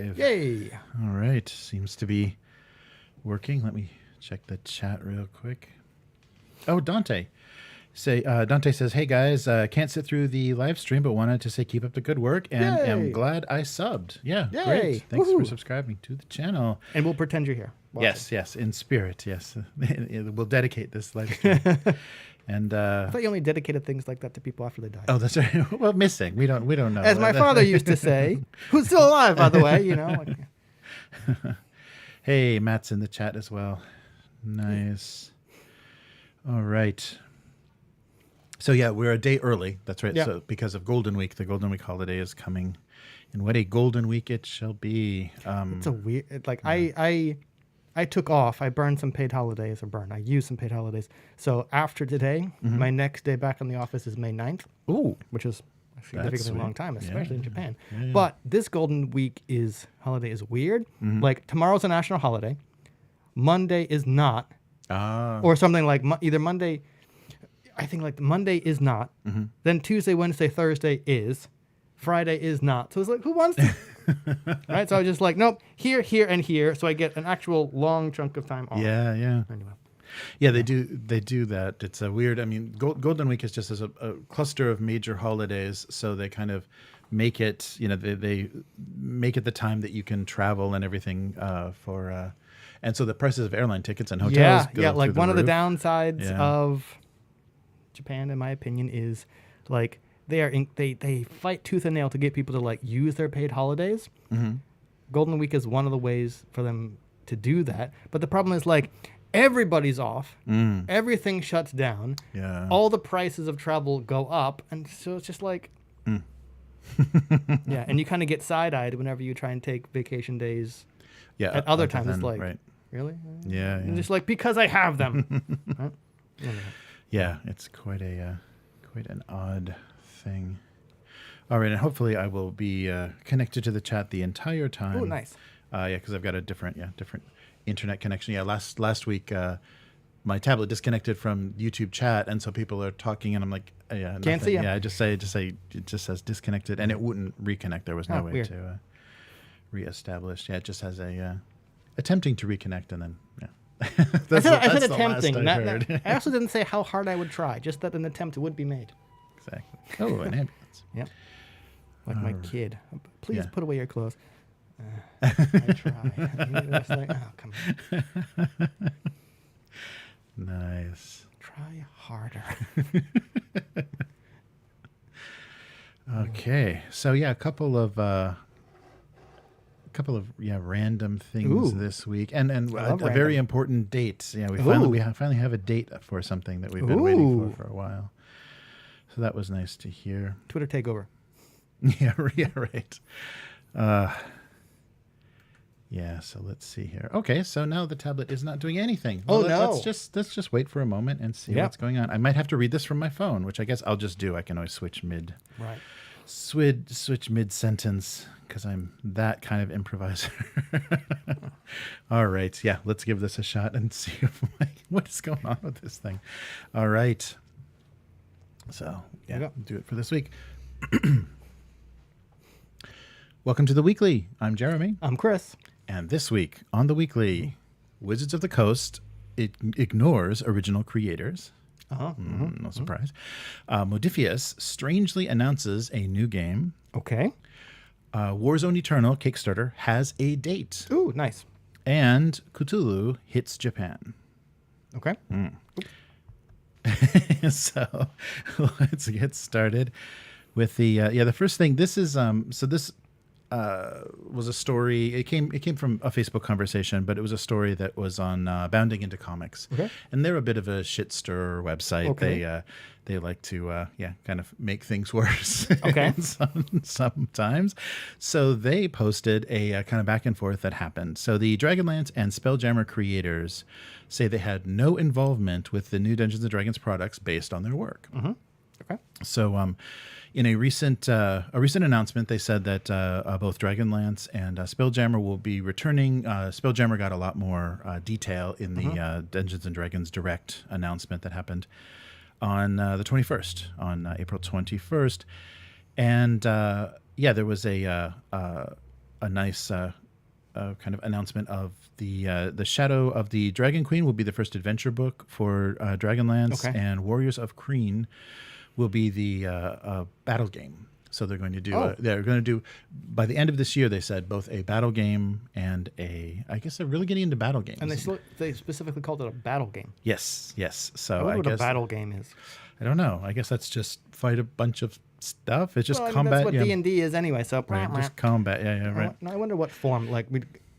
live. Yay! All right. Seems to be working. Let me check the chat real quick. Oh, Dante. Dante says, "Hey guys, can't sit through the live stream, but wanted to say keep up the good work and am glad I subbed." Yeah, Yay. great. Thanks Woohoo. for subscribing to the channel. And we'll pretend you're here. Yes, in spirit. Yes, we'll dedicate this live stream. And I thought you only dedicated things like that to people after they died. oh, that's right. Well, missing. We don't know. As my father used to say, who's still alive, by the way. You know. Like, Hey, Matt's in the chat as well. Nice. All right. So yeah, we're a day early. That's right. Yeah. So because of Golden Week, the Golden Week holiday is coming, and what a Golden Week it shall be. it's a weird. Like I took off. I burned some paid holidays, I used some paid holidays. So after today, my next day back in the office is May 9th. Ooh, Which is a significantly long time, especially in Japan. Yeah. But this Golden Week holiday is weird. Like tomorrow's a national holiday. Monday is not. Or something like either Monday. I think like Monday is not. Then Tuesday, Wednesday, Thursday is. Friday is not. So it's like, who wants to? Right? So I was just like, nope, here, and here. So I get an actual long chunk of time off. Yeah. Anyway. Yeah, they do that. It's a weird. I mean, Golden Week is just as a cluster of major holidays, so they kind of make it. You know, they make it the time that you can travel and everything for. And so the prices of airline tickets and hotels. Yeah. Like one of the roof. downsides of Japan, in my opinion, is like they fight tooth and nail to get people to like use their paid holidays. Golden Week is one of the ways for them to do that. But the problem is like everybody's off, everything shuts down, all the prices of travel go up, and so it's just like, yeah. And you kind of get side-eyed whenever you try and take vacation days. Yeah. At other times, it's like, right. really? Yeah. And just like because I have them. Right? Yeah, it's quite an odd thing. All right, and hopefully I will be connected to the chat the entire time. Oh, nice. Yeah, because I've got a different internet connection. Yeah, last week my tablet disconnected from YouTube chat, and so people are talking, and I'm like, yeah, nothing. Can't see you. Yeah, I just say it just says disconnected, and it wouldn't reconnect. There was no way weird. to reestablish. Yeah, it just has a attempting to reconnect, and then yeah. I said the attempting. last I heard. I also didn't say how hard I would try, just that an attempt would be made. Exactly. Oh, an ambulance. Yeah. Like my kid. Please put away your clothes. I try. It's like, oh, come on. Nice. Try harder. Okay. So yeah, a couple of random things this week, and a very important date. Yeah, we finally have a date for something that we've been waiting for a while. So that was nice to hear. Twitter takeover. Yeah, right. Yeah, so let's see here. Okay, so now the tablet is not doing anything. Well, no. Let's just wait for a moment and see what's going on. I might have to read this from my phone, which I guess I'll just do. I can always switch mid. Right. Switch mid sentence because I'm that kind of improviser. All right, yeah, let's give this a shot and see what is going on with this thing. All right. So yeah, do it for this week. Welcome to the Weekly. I'm Jeremy. I'm Chris. And this week on the Weekly, Wizards of the Coast ignores original creators. No surprise. Modiphius strangely announces a new game. Okay. Warzone Eternal Kickstarter has a date. Ooh, nice. And Cthulhu hits Japan. Okay. So let's get started with the first thing. This is this was a story. It came from a Facebook conversation, but it was a story that was on Bounding Into Comics. Okay. And they're a bit of a shit stir website. Okay. They like to kind of make things worse. Okay. sometimes. So they posted a kind of back and forth that happened. So the Dragonlance and Spelljammer creators say they had no involvement with the new Dungeons and Dragons products based on their work. Okay. So in a recent announcement, they said that both Dragonlance and Spelljammer will be returning. Spelljammer got a lot more detail in the Dungeons and Dragons Direct announcement that happened on the 21st, on April 21st. And there was a a nice kind of announcement of the Shadow of the Dragon Queen will be the first adventure book for Dragonlance, and Warriors of Kreen will be the battle game. So they're going to do by the end of this year, they said, both a battle game and I guess they're really getting into battle games. And they specifically called it a battle game. Yes. So I wonder what a battle game is. I don't know. I guess that's just fight a bunch of stuff. It's just well, combat. That's what D&D is anyway. So right, just combat. Yeah, right. I wonder what form. Like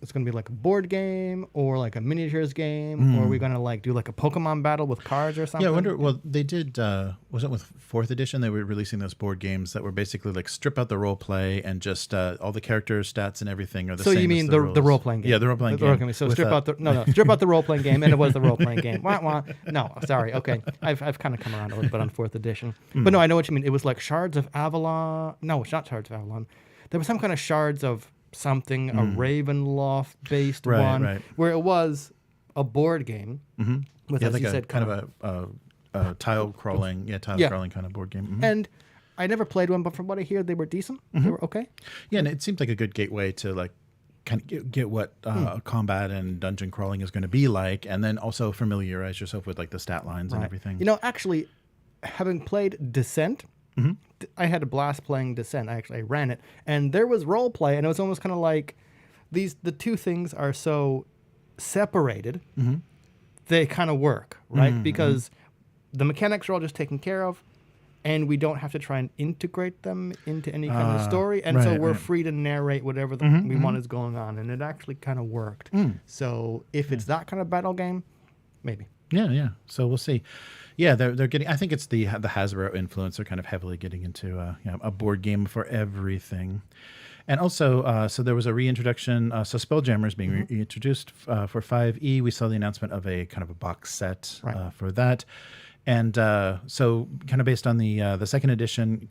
it's going to be like a board game or like a miniatures game, or are we going to like do like a Pokemon battle with cards or something? Yeah, I wonder. Well, they did. Was it with 4th edition? They were releasing those board games that were basically like strip out the role play and just all the characters, stats, and everything are the same. So you mean the role playing game? Yeah, the role playing game. So strip out the role playing game, and it was the role playing game. Wah, wah. No, sorry. Okay, I've kind of come around a little bit on 4th edition, but no, I know what you mean. It was like Shards of Avalon. No, it's not Shards of Avalon. There was some kind of Shards of something, a Ravenloft based one, where it was a board game with, as like you said, kind of a tile crawling, crawling kind of board game. And I never played one, but from what I hear, they were decent. They were okay. Yeah, and it seemed like a good gateway to like kind of get what combat and dungeon crawling is going to be like, and then also familiarize yourself with like the stat lines and everything. You know, actually, having played Descent. I had a blast playing Descent. I ran it, and there was role play, and it was almost kind of like the two things are so separated, they kind of work, right? Because the mechanics are all just taken care of, and we don't have to try and integrate them into any kind of story, and so we're free to narrate whatever we want is going on, and it actually kind of worked. So if it's that kind of battle game, maybe. Yeah. So we'll see. Yeah, they're getting. I think it's the Hasbro influence. They're kind of heavily getting into a board game for everything, and also so there was a reintroduction. So Spelljammer is being reintroduced for 5e. We saw the announcement of a kind of a box set for that, and so kind of based on the second edition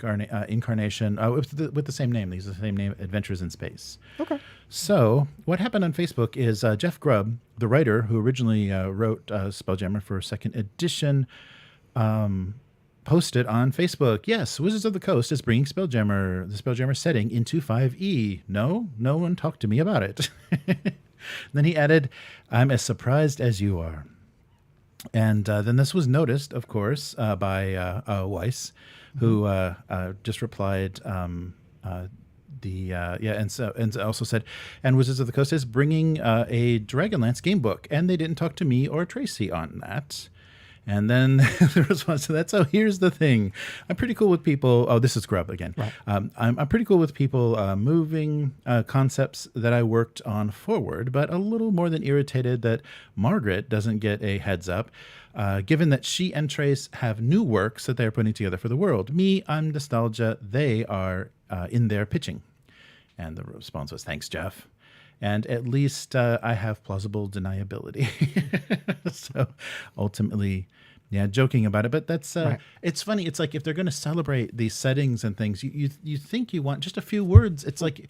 incarnation with the same name. These are the same name, Adventures in Space. Okay. So what happened on Facebook is Jeff Grubb, the writer who originally wrote Spelljammer for second edition, posted on Facebook, yes, Wizards of the Coast is bringing the Spelljammer setting into 5e. No one talked to me about it. Then he added, I'm as surprised as you are. And then this was noticed, of course, by Weiss, who just replied, and also said, and Wizards of the Coast is bringing a Dragonlance game book, and they didn't talk to me or Tracy on that. And then the response to that. So here's the thing. I'm pretty cool with people. Oh, this is Grubb again. Right. I'm pretty cool with people moving concepts that I worked on forward, but a little more than irritated that Margaret doesn't get a heads up, given that she and Trace have new works that they're putting together for the world. Me, I'm nostalgia. They are in their pitching. And the response was, thanks, Jeff. And at least I have plausible deniability. So ultimately, joking about it. But that's it's funny. It's like if they're going to celebrate these settings and things, you think you want just a few words. It's like,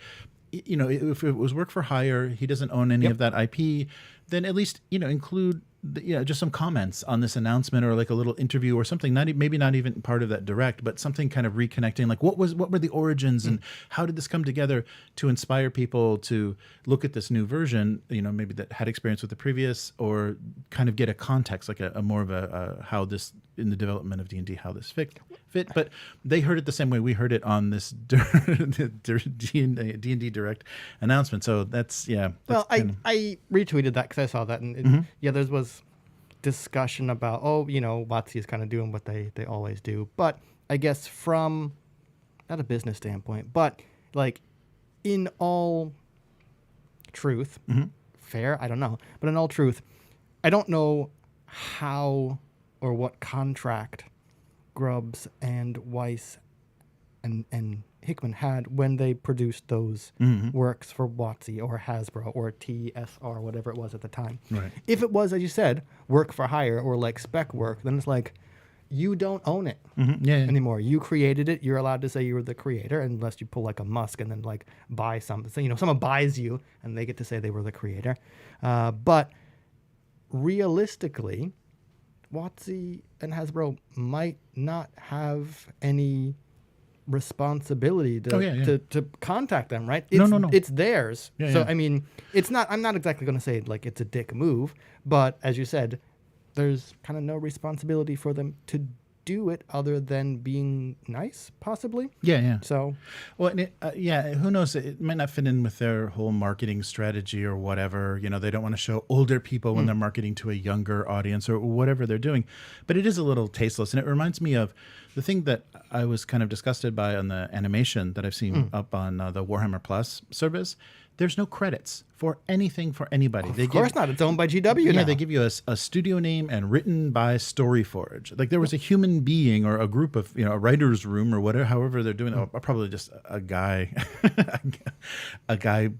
if it was work for hire, he doesn't own any of that IP, then at least, include just some comments on this announcement or like a little interview or something, maybe not even part of that direct, but something kind of reconnecting, like what were the origins and how did this come together to inspire people to look at this new version, maybe that had experience with the previous, or kind of get a context, like a more of a how this in the development of D&D, how this fit. But they heard it the same way we heard it on this D&D Direct announcement. So that's, well, I retweeted that because I saw that, and there was discussion about, WotC is kind of doing what they always do. But I guess from, not a business standpoint, but like in all truth, fair, I don't know, but in all truth, I don't know how or what contract Grubbs and Weiss and Hickman had when they produced those works for WotC or Hasbro or TSR, whatever it was at the time. Right. If it was, as you said, work for hire or like spec work, then it's like, you don't own it anymore. You created it. You're allowed to say you were the creator, unless you pull like a Musk and then like buy something. So, someone buys you and they get to say they were the creator. But realistically, WotC and Hasbro might not have any responsibility to contact them, right? No. It's theirs. Yeah, so yeah. I mean, it's not. I'm not exactly going to say like it's a dick move, but as you said, there's kind of no responsibility for them to do it other than being nice, possibly. Yeah. So, Well, and who knows? It might not fit in with their whole marketing strategy or whatever. They don't want to show older people when they're marketing to a younger audience or whatever they're doing. But it is a little tasteless. And it reminds me of the thing that I was kind of disgusted by on the animation that I've seen up on the Warhammer Plus service. There's no credits for anything for anybody. Of course not. It's owned by GW now. They give you a studio name and written by Storyforge. Like there was a human being or a group of, a writer's room or whatever, however they're doing it, probably just a guy,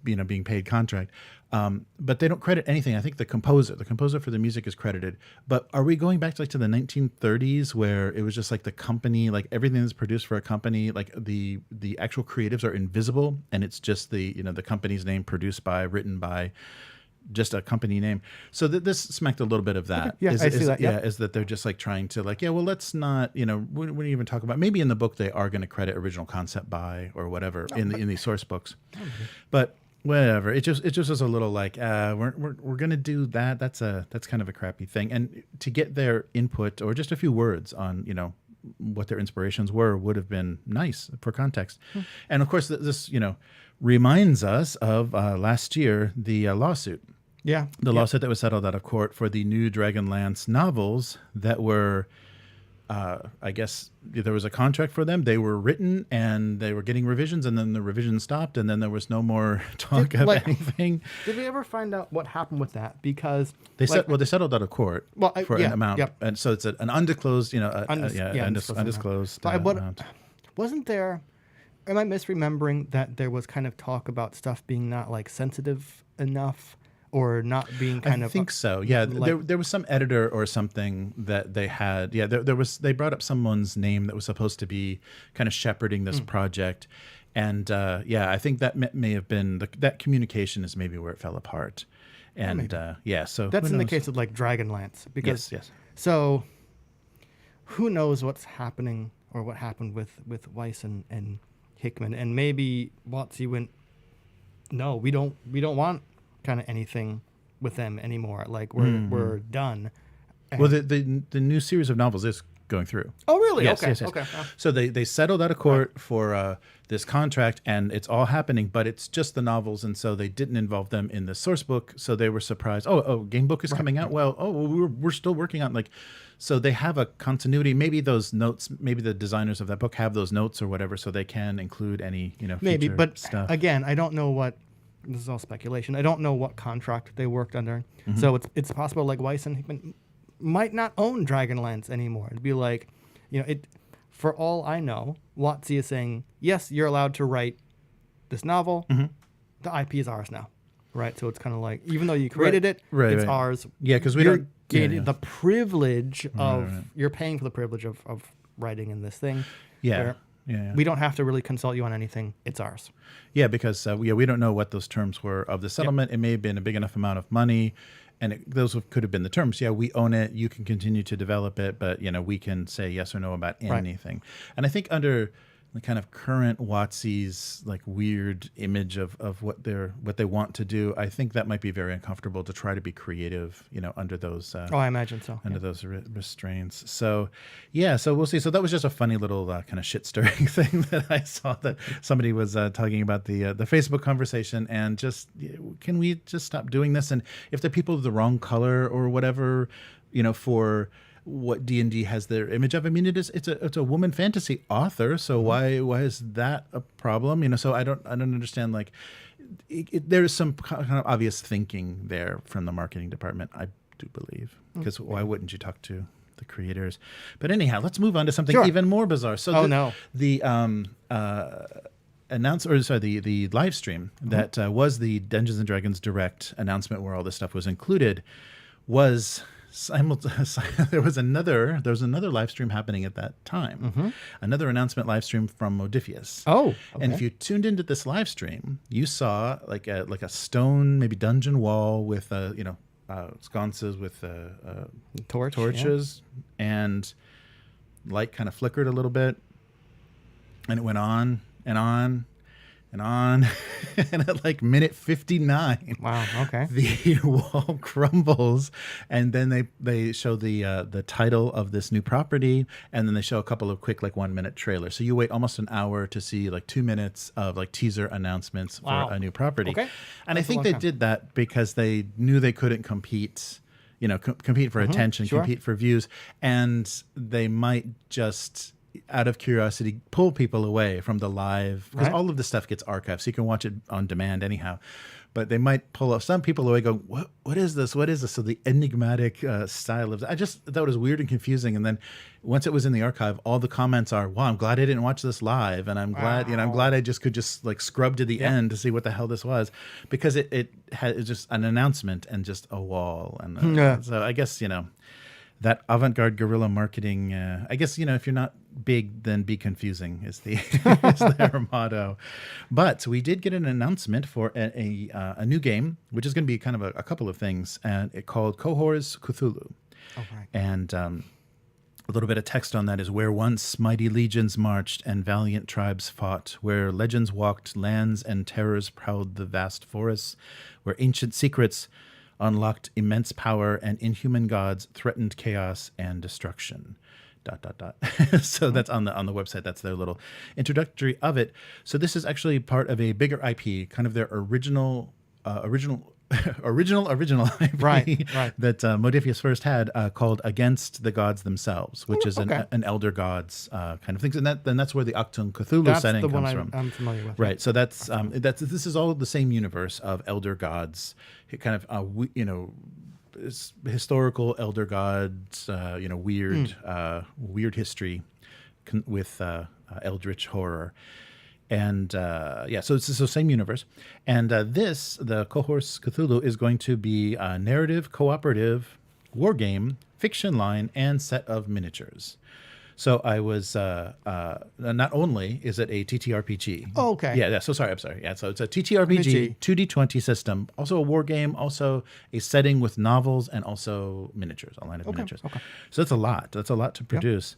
being paid contract. But they don't credit anything. I think the composer for the music is credited. But are we going back to the 1930s where it was just like the company, like everything that's produced for a company, like the actual creatives are invisible and it's just the company's name produced by, written by, just a company name. So this smacked a little bit of that. Okay. Yeah, I see that. Yeah, is that they're just like trying to let's not, we don't even talk about, maybe in the book they are going to credit original concept by or whatever in the source books. But whatever. It just was a little like we're gonna do that. That's kind of a crappy thing. And to get their input or just a few words on what their inspirations were would have been nice for context. And of course this reminds us of last year the lawsuit. Yeah, the lawsuit that was settled out of court for the new Dragonlance novels that were. I guess there was a contract for them. They were written and they were getting revisions, and then the revision stopped, and then there was no more talk of anything. Did we ever find out what happened with that? Because they settled out of court for an amount, and so it's an undisclosed, undisclosed amount. Wasn't there? Am I misremembering that there was kind of talk about stuff being not like sensitive enough? Or not being kind of... I think so. Yeah, there was some editor or something that they had. Yeah, they brought up someone's name that was supposed to be kind of shepherding this project. And I think that may have been... that communication is maybe where it fell apart. And so... That's in the case of like Dragonlance. Because, yes. So who knows what's happening or what happened with Weiss and Hickman. And maybe WotC went, no, we don't want... kind of anything with them anymore. Like we're done. Well, the new series of novels is going through. Oh, really? Yes, okay. Yes. Okay. So they settled out of court for this contract, and it's all happening, but it's just the novels, and so they didn't involve them in the source book. So they were surprised. Oh, game book is coming out. Well, we're still working on so they have a continuity. Maybe those notes, maybe the designers of that book have those notes or whatever, so they can include any maybe. But stuff. Again, I don't know what. This is all speculation. I don't know what contract they worked under. So it's possible like Weiss and Hickman might not own Dragonlance anymore. It'd be like, for all I know, WotC is saying, yes, you're allowed to write this novel. The IP is ours now. Right? So it's kind of like, even though you created it, it's ours. Yeah, because we don't... the privilege of... You're paying for the privilege of writing in this thing. Yeah. We don't have to really consult you on anything. It's ours. Yeah, because we don't know what those terms were of the settlement. It may have been a big enough amount of money, and those could have been the terms. Yeah, we own it. You can continue to develop it, but we can say yes or no about anything. Right. And I think under the kind of current WotC's like weird image of what they want to do, I think that might be very uncomfortable to try to be creative, under those. I imagine so. Under those restraints. So, so we'll see. So that was just a funny little kind of shit stirring thing that I saw that somebody was talking about the Facebook conversation, and just can we just stop doing this? And if the people of the wrong color or whatever, for what D&D has their image of. I mean, it's a woman fantasy author, so why is that a problem? So I don't understand. Like, there is some kind of obvious thinking there from the marketing department, I do believe, because why wouldn't you talk to the creators? But anyhow, let's move on to something even more bizarre. So the the live stream that was the Dungeons and Dragons Direct announcement where all this stuff was included was there was another live stream happening at that time. Another announcement live stream from Modiphius. And if you tuned into this live stream, you saw like a stone, maybe dungeon wall with sconces with torches, and light kind of flickered a little bit. And it went on and on and on. And at like minute 59, Wow. Okay. the wall crumbles, and then they show the title of this new property, and then they show a couple of quick like 1 minute trailers. So you wait almost an hour to see like 2 minutes of like teaser announcements Wow. for a new property. Okay. And That's I think they did that because they knew they couldn't compete. Compete for attention, sure. compete for views, and they might just, out of curiosity, pull people away from the live, because Right. all of this stuff gets archived, so you can watch it on demand anyhow. But they might pull some people away, go, what is this? What is this? So the enigmatic style of, I just thought it was weird and confusing. And then once it was in the archive, all the comments are, wow, I'm glad I didn't watch this live, and I'm glad, I'm glad I just could just like scrub to the end to see what the hell this was, because it had just an announcement and just a wall, and so I guess that avant-garde guerrilla marketing. I guess if you're not big, then be confusing is their motto. But we did get an announcement for a new game, which is going to be kind of a couple of things, and it called Cohors Cthulhu. Oh, right. And a little bit of text on that is: where once mighty legions marched and valiant tribes fought, where legends walked lands and terrors prowled the vast forests, where ancient secrets unlocked immense power and inhuman gods threatened chaos and destruction. ... So that's on the website. That's their little introductory of it. So this is actually part of a bigger IP, kind of their original IP Right. that Modiphius first had, called Against the Gods Themselves, which is an elder gods kind of thing. And that's where the Achtung Cthulhu setting comes from. I'm familiar with. Right. So that's this is all the same universe of elder gods, kind of historical elder gods, weird history with eldritch horror. And so it's the same universe. And the Cohors Cthulhu is going to be a narrative, cooperative, war game, fiction line, and set of miniatures. So I was not only is it a TTRPG. Oh, okay. Yeah. So sorry. I'm sorry. Yeah. So it's a TTRPG 2D20 system, also a war game, also a setting with novels, and also miniatures, a line of miniatures. Okay. So that's a lot. That's a lot to produce.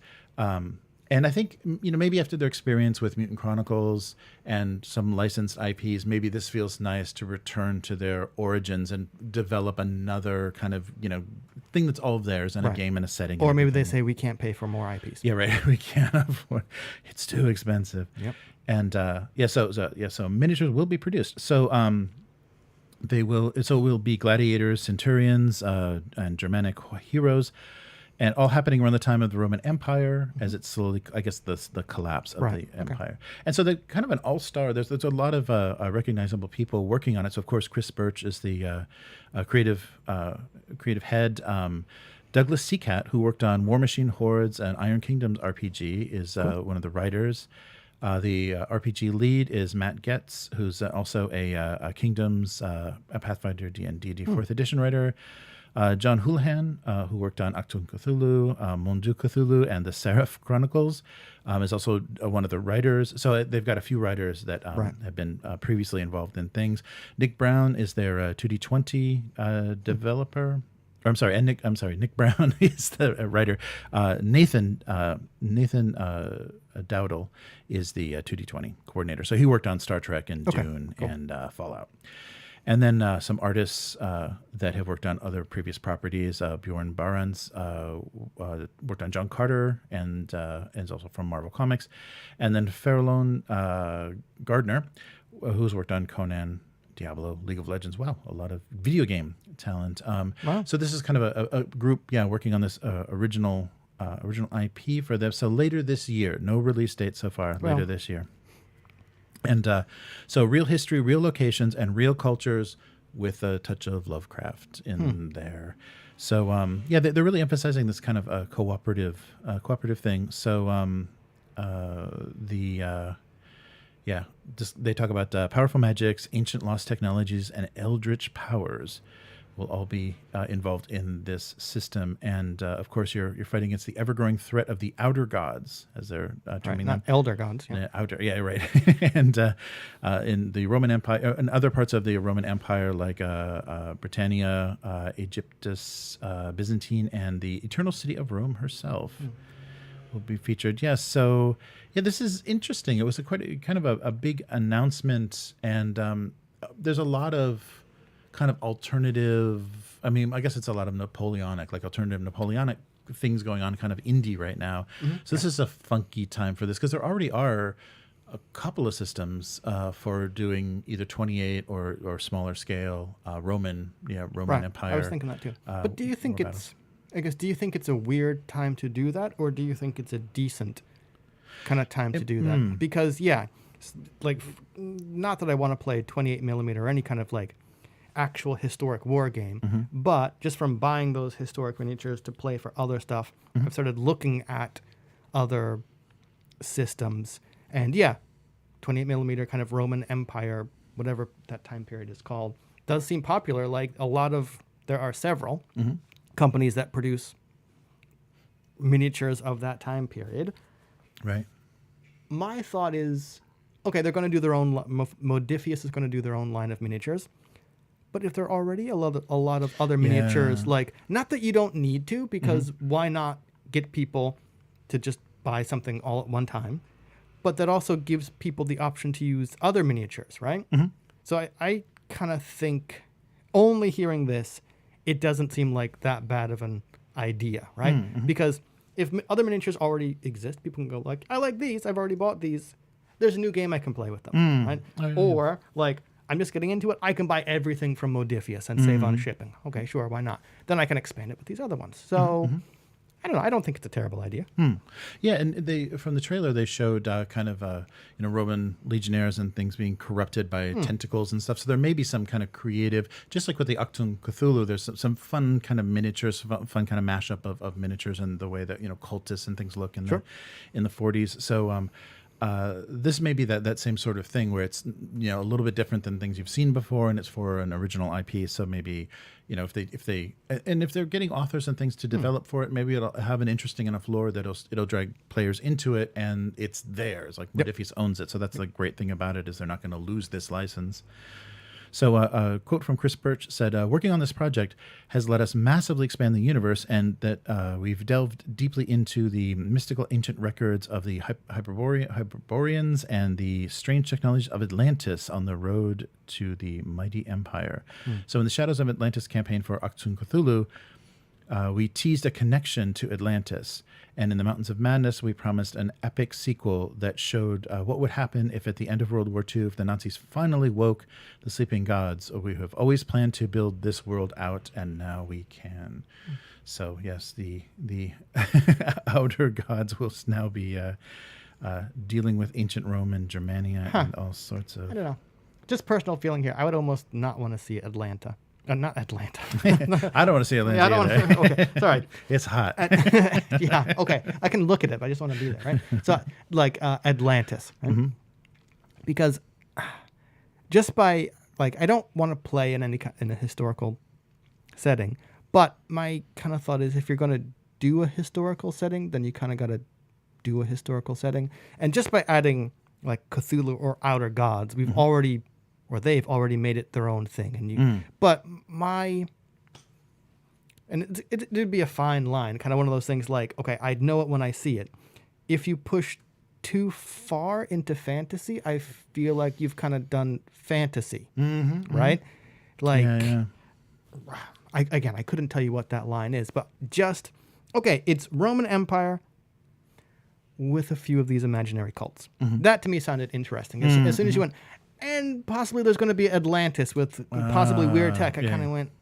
And I think, maybe after their experience with Mutant Chronicles and some licensed IPs, maybe this feels nice to return to their origins and develop another kind of, thing that's all of theirs in a game and a setting. Or maybe they say we can't pay for more IPs. Yeah, right. We can't afford. It's too expensive. Yep. And so miniatures will be produced. So they will. So it will be gladiators, centurions, and Germanic heroes. And all happening around the time of the Roman Empire, as it's slowly, I guess, the collapse of the empire. And so they're kind of an all-star. There's a lot of recognizable people working on it. So, of course, Chris Birch is the creative head. Douglas Seacat, who worked on War Machine Hordes and Iron Kingdoms RPG, is one of the writers. The RPG lead is Matt Getz, who's also a Kingdoms, a Pathfinder D&D 4th edition writer. John Houlihan, who worked on Achtung Cthulhu, Mondu Cthulhu, and the Seraph Chronicles, is also one of the writers. So they've got a few writers that have been previously involved in things. Nick Brown is their 2D20 developer. Nick Brown is the writer. Nathan Dowdle is the 2D20 coordinator. So he worked on Star Trek and Dune and Fallout. And then some artists that have worked on other previous properties. Bjorn Barans worked on John Carter and is also from Marvel Comics. And then Farallon Gardner, who's worked on Conan, Diablo, League of Legends. Wow, a lot of video game talent. Wow. So this is kind of a group, working on this original IP for them. So later this year, no release date so far, later this year. And so real history, real locations, and real cultures with a touch of Lovecraft in there. So they're really emphasizing this kind of cooperative thing. So they talk about powerful magics, ancient lost technologies, and eldritch powers will all be involved in this system. And of course, you're fighting against the ever-growing threat of the outer gods, as they're terming them. Not elder gods. Yeah. Outer, right. And in the Roman Empire, and other parts of the Roman Empire, like Britannia, Aegyptus, Byzantine, and the Eternal City of Rome herself. will be featured. Yes. So yeah, this is interesting. It was kind of a big announcement, and there's a lot of kind of alternative. I mean, I guess it's a lot of alternative Napoleonic things going on, kind of indie right now. So this is a funky time for this, because there already are a couple of systems for doing either 28 or smaller scale Roman Empire. I was thinking that too. But do you think do you think it's a weird time to do that, or do you think it's a decent kind of time to do that? Because not that I want to play 28 millimeter or any kind of like actual historic war game, but just from buying those historic miniatures to play for other stuff, I've started looking at other systems, and 28 millimeter kind of Roman Empire, whatever that time period is called, does seem popular. Like there are several companies that produce miniatures of that time period. Right. My thought is, okay, they're going to do their own. Modiphius is going to do their own line of miniatures. But if there are already a lot of other miniatures, like, not that you don't need to, because why not get people to just buy something all at one time? But that also gives people the option to use other miniatures, right? So I kind of think, only hearing this, it doesn't seem like that bad of an idea, right? Because if other miniatures already exist, people can go like, I like these, I've already bought these. There's a new game I can play with them, right? Or like, I'm just getting into it, I can buy everything from Modiphius and save on shipping. Okay, sure, why not? Then I can expand it with these other ones. So I don't know. I don't think it's a terrible idea. Yeah, and from the trailer they showed kind of Roman legionnaires and things being corrupted by tentacles and stuff. So there may be some kind of creative, just like with the Achtung Cthulhu. There's some fun kind of miniatures, fun kind of mashup of miniatures and the way that cultists and things look in the 40s. So this may be that same sort of thing where it's a little bit different than things you've seen before, and it's for an original IP. So maybe if they're getting authors and things to develop for it, maybe it'll have an interesting enough lore that it'll drag players into it, and it's theirs. Like Modiphius owns it, so that's the great thing about it, is they're not going to lose this license. So a quote from Chris Birch said, working on this project has let us massively expand the universe, and that we've delved deeply into the mystical ancient records of the Hyperboreans and the strange technologies of Atlantis on the road to the mighty empire. So in the Shadows of Atlantis campaign for Achtung Cthulhu, we teased a connection to Atlantis. And in the Mountains of Madness, we promised an epic sequel that showed what would happen if at the end of World War II, if the Nazis finally woke the sleeping gods. We have always planned to build this world out, and now we can. So yes, the outer gods will now be dealing with ancient Rome and Germania and all sorts of... I don't know. Just personal feeling here. I would almost not want to see Atlanta. Not Atlanta. I don't want to see Atlanta. Yeah, I don't either. want to. Okay, sorry. It's hot. Yeah. Okay. I can look at it, but I just want to be there, right? So, like Atlantis, right? Because just by I don't want to play in a historical setting, but my kind of thought is, if you're going to do a historical setting, then you kind of got to do a historical setting, and just by adding like Cthulhu or Outer Gods, they've already made it their own thing. But it'd be a fine line, kind of one of those things like, okay, I'd know it when I see it. If you push too far into fantasy, I feel like you've kind of done fantasy, right? I couldn't tell you what that line is, but just, okay, it's Roman Empire with a few of these imaginary cults. That to me sounded interesting. As soon as you went, and possibly there's going to be Atlantis with possibly weird tech, I kind of went,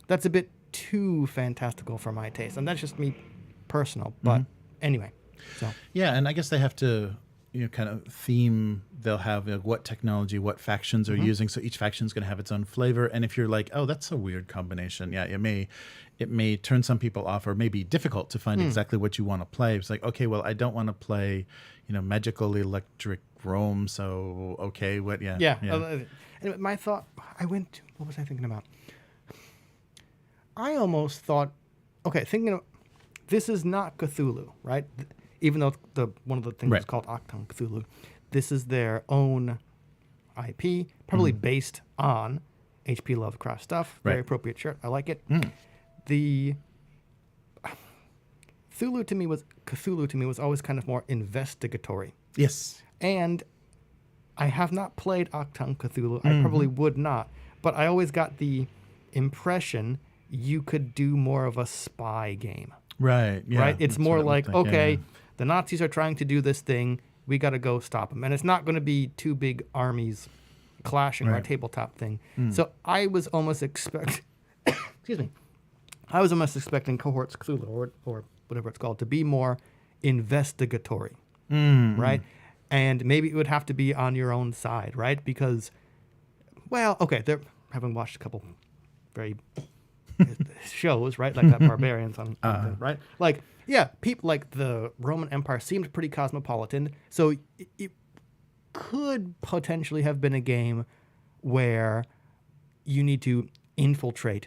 that's a bit too fantastical for my taste. And that's just me personal. But anyway. So. Yeah, and I guess they have to kind of theme. They'll have what technology, what factions are using. So each faction is going to have its own flavor. And if you're like, oh, that's a weird combination. Yeah, it may turn some people off, or may be difficult to find exactly what you want to play. It's like, okay, well, I don't want to play, magical electric Rome. So, okay, what? Yeah. Anyway, my thought, what was I thinking about? I almost thought, okay, this is not Cthulhu, right? Even though one of the things is called Achtung Cthulhu, this is their own IP, probably based on H.P. Lovecraft stuff. Very appropriate shirt. I like it. Cthulhu to me was always kind of more investigatory. Yes. And I have not played Achtung Cthulhu. I probably would not. But I always got the impression you could do more of a spy game. Right. Yeah. Right? It's more like, okay, yeah. the Nazis are trying to do this thing. We got to go stop them. And it's not going to be two big armies clashing or a tabletop thing. So I was almost excuse me. I was almost expecting Cohors Cthulhu or whatever it's called to be more investigatory. Right? And maybe it would have to be on your own side, right? Because, well, okay, having watched a couple very shows, right? Like that Barbarians on right? Like, yeah, people like the Roman Empire seemed pretty cosmopolitan. So it could potentially have been a game where you need to infiltrate,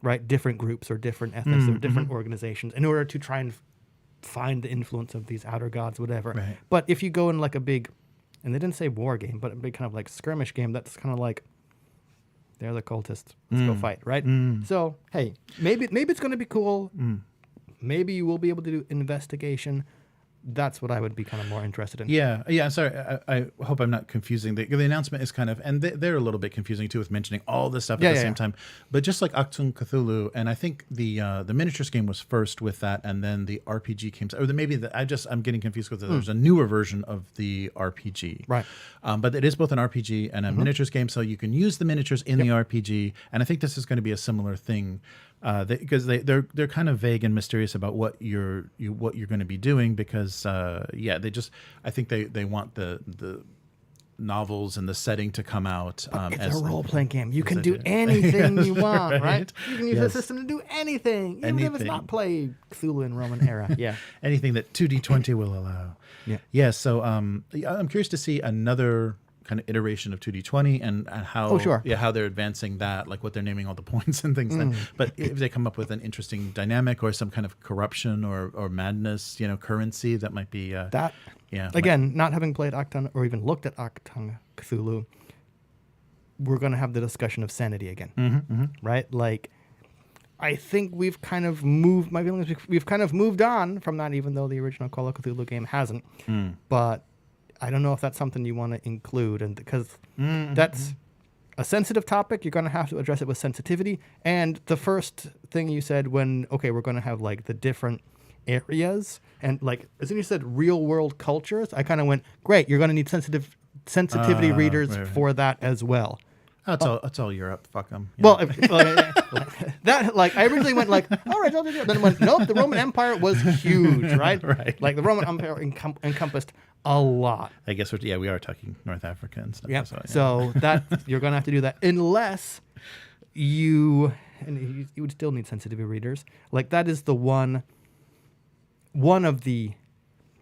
right, different groups or different ethnics or different organizations in order to try and find the influence of these outer gods, whatever. Right. But if you go in like a big, and they didn't say war game, but a big kind of like skirmish game, that's kind of like, they're the cultists. Let's go fight, right? So, hey, maybe it's going to be cool. Maybe you will be able to do investigation. That's what I would be kind of more interested in. Yeah. I'm sorry. I hope I'm not confusing. The announcement is kind of, and they're a little bit confusing too with mentioning all this stuff at the same time. But just like Achtung Cthulhu, and I think the miniatures game was first with that, and then the RPG came. Or I'm getting confused because there's a newer version of the RPG. Right. But it is both an RPG and a miniatures game, so you can use the miniatures in the RPG. And I think this is going to be a similar thing. Because they're kind of vague and mysterious about what you're going to be doing because I think they want the novels and the setting to come out. It's a role-playing game. You can do anything you want, right? You can use the system to do anything, even if it's not play Cthulhu in Roman era. Yeah, anything that 2D20 will allow. Yeah. So I'm curious to see another kind of iteration of 2D20 and how how they're advancing that, like what they're naming all the points and things. But if they come up with an interesting dynamic or some kind of corruption or madness, currency, that might be that. Yeah. Again, not having played Achtung or even looked at Achtung Cthulhu, we're going to have the discussion of sanity again, right? Like, I think we've kind of moved. My feeling is we've kind of moved on from that, even though the original Call of Cthulhu game hasn't. But I don't know if that's something you want to include, and because that's a sensitive topic, you're going to have to address it with sensitivity. And the first thing you said we're going to have like the different areas, and like as soon as you said real world cultures, I kind of went, great, you're going to need sensitivity readers for that as well. It's all Europe. Fuck them. Well, that like I originally went like, all right, I'll do it. Then went, nope. The Roman Empire was huge, right? Right. Like the Roman Empire encompassed a lot. I guess we are talking North Africa and stuff. Yeah. So that you're gonna have to do that unless you would still need sensitivity readers. Like that is the one of the,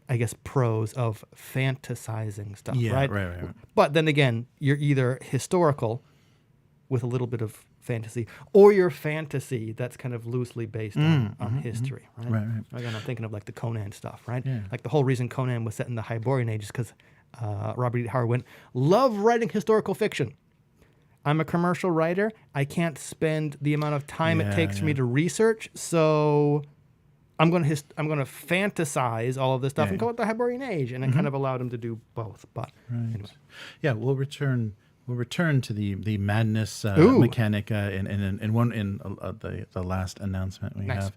I guess, pros of fantasizing stuff, right? Right. But then again, you're either historical with a little bit of fantasy, or your fantasy that's kind of loosely based on history, right? Right. Again, I'm thinking of like the Conan stuff, right? Yeah. Like the whole reason Conan was set in the Hyborian Age is because Robert E. Howard went, love writing historical fiction. I'm a commercial writer. I can't spend the amount of time it takes for me to research, so I'm going to fantasize all of this stuff and call it the Hyborian Age, and it kind of allowed him to do both. But anyway, we'll return to the madness mechanic in the last announcement we have.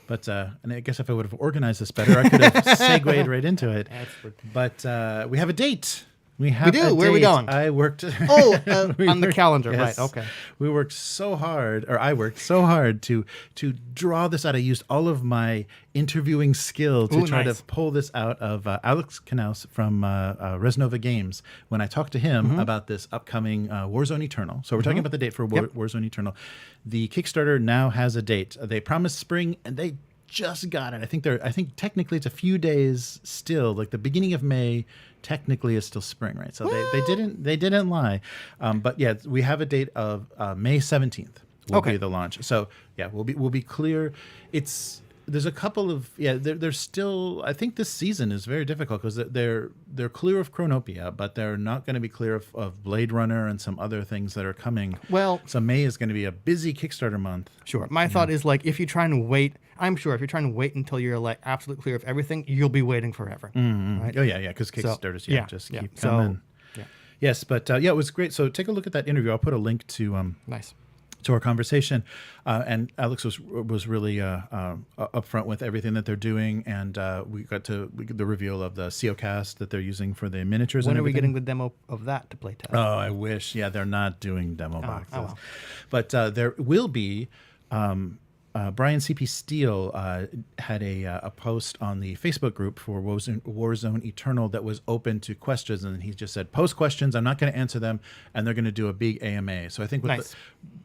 But and I guess if I would have organized this better, I could have segued right into it. But we have a date. We do. Where are we going? I worked. On the calendar, yes. right? Okay. We worked so hard, or I worked so hard to draw this out. I used all of my interviewing skill to try to pull this out of Alex Kanous from Resnova Games when I talked to him about this upcoming Warzone Eternal. So we're talking about the date for Warzone Eternal. The Kickstarter now has a date. They promised spring, and they just got it. I think technically it's a few days still. Like the beginning of May technically is still spring, right? So they didn't lie. But yeah, we have a date of May 17th will be the launch. So yeah, we'll be clear. There's a couple of there's still, I think this season is very difficult because they're clear of Chronopia, but they're not going to be clear of Blade Runner and some other things that are coming. Well, so May is going to be a busy Kickstarter month. Sure. My thought is like if you try and wait I'm sure if you're trying to wait until you're like absolutely clear of everything, you'll be waiting forever. Right? Oh yeah, because Kickstarters, just keep So, coming. yeah. Yes, but it was great. So take a look at that interview. I'll put a link to Nice. to our conversation, and Alex was really upfront with everything that they're doing, and we got the reveal of the COcast that they're using for the miniatures. When and are we everything. getting the demo of that to play test? Oh, I wish. Yeah, they're not doing demo boxes, well. but there will be. Brian C.P. Steele had a post on the Facebook group for Warzone Eternal that was open to questions, and he just said, post questions, I'm not going to answer them, and they're going to do a big AMA. So I think with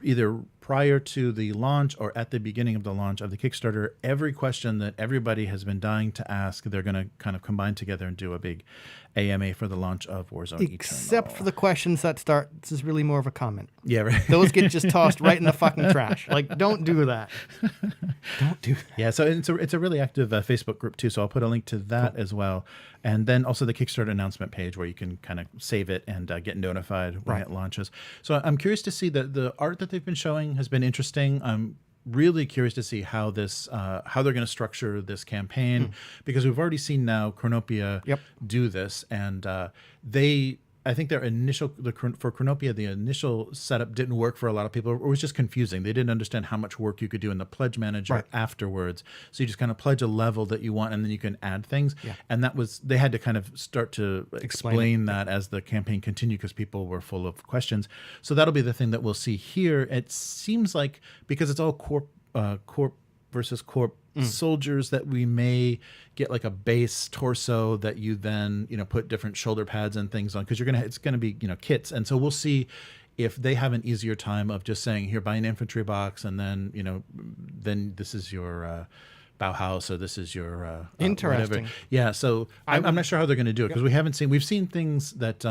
either prior to the launch or at the beginning of the launch of the Kickstarter, every question that everybody has been dying to ask, they're going to kind of combine together and do a big AMA for the launch of Warzone Except Eternal. for the questions that start, this is really more of a comment. Yeah, right. Those get just tossed right in the fucking trash. Like, don't do that. Don't do that. Yeah, so it's a really active Facebook group too. So I'll put a link to that as well, and then also the Kickstarter announcement page where you can kind of save it and get notified when it launches. So I'm curious to see the art that they've been showing has been interesting. I'm really curious to see how this how they're going to structure this campaign because we've already seen now Chronopia do this, and I think their for Chronopia, the initial setup didn't work for a lot of people. It was just confusing. They didn't understand how much work you could do in the pledge manager afterwards. So you just kind of pledge a level that you want, and then you can add things. Yeah. And they had to kind of start to explain that as the campaign continued because people were full of questions. So that'll be the thing that we'll see here. It seems like because it's all corp versus corp soldiers that we may get like a base torso that you then put different shoulder pads and things on because it's gonna be kits, and so we'll see if they have an easier time of just saying here buy an infantry box and then then this is your Bauhaus or this is your interesting whatever. Yeah, so I'm not sure how they're going to do it because we've seen things that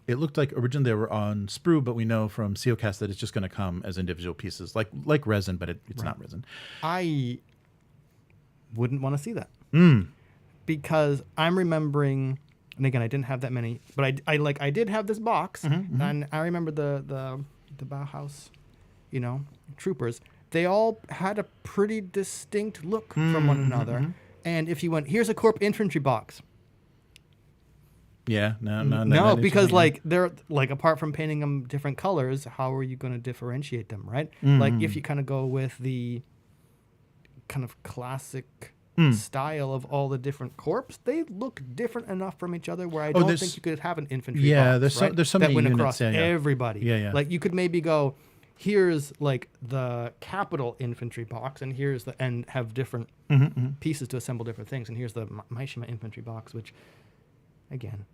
it looked like originally they were on sprue, but we know from COcast that it's just going to come as individual pieces like resin, but it's not resin. I wouldn't want to see that because I'm remembering, and again I didn't have that many, but I did have this box, and I remember the Bauhaus, troopers. They all had a pretty distinct look from one another, and if you went, here's a corp infantry box. Yeah, no, because they're apart from painting them different colors, how are you going to differentiate them, right? Like if you kind of go with the kind of classic style of all the different corps, they look different enough from each other where I don't think you could have an infantry box, there's so that many went units, across everybody. Yeah. Like you could maybe go, here's like the capital infantry box, and here's and have different pieces to assemble different things, and here's the Mishima infantry box, which again,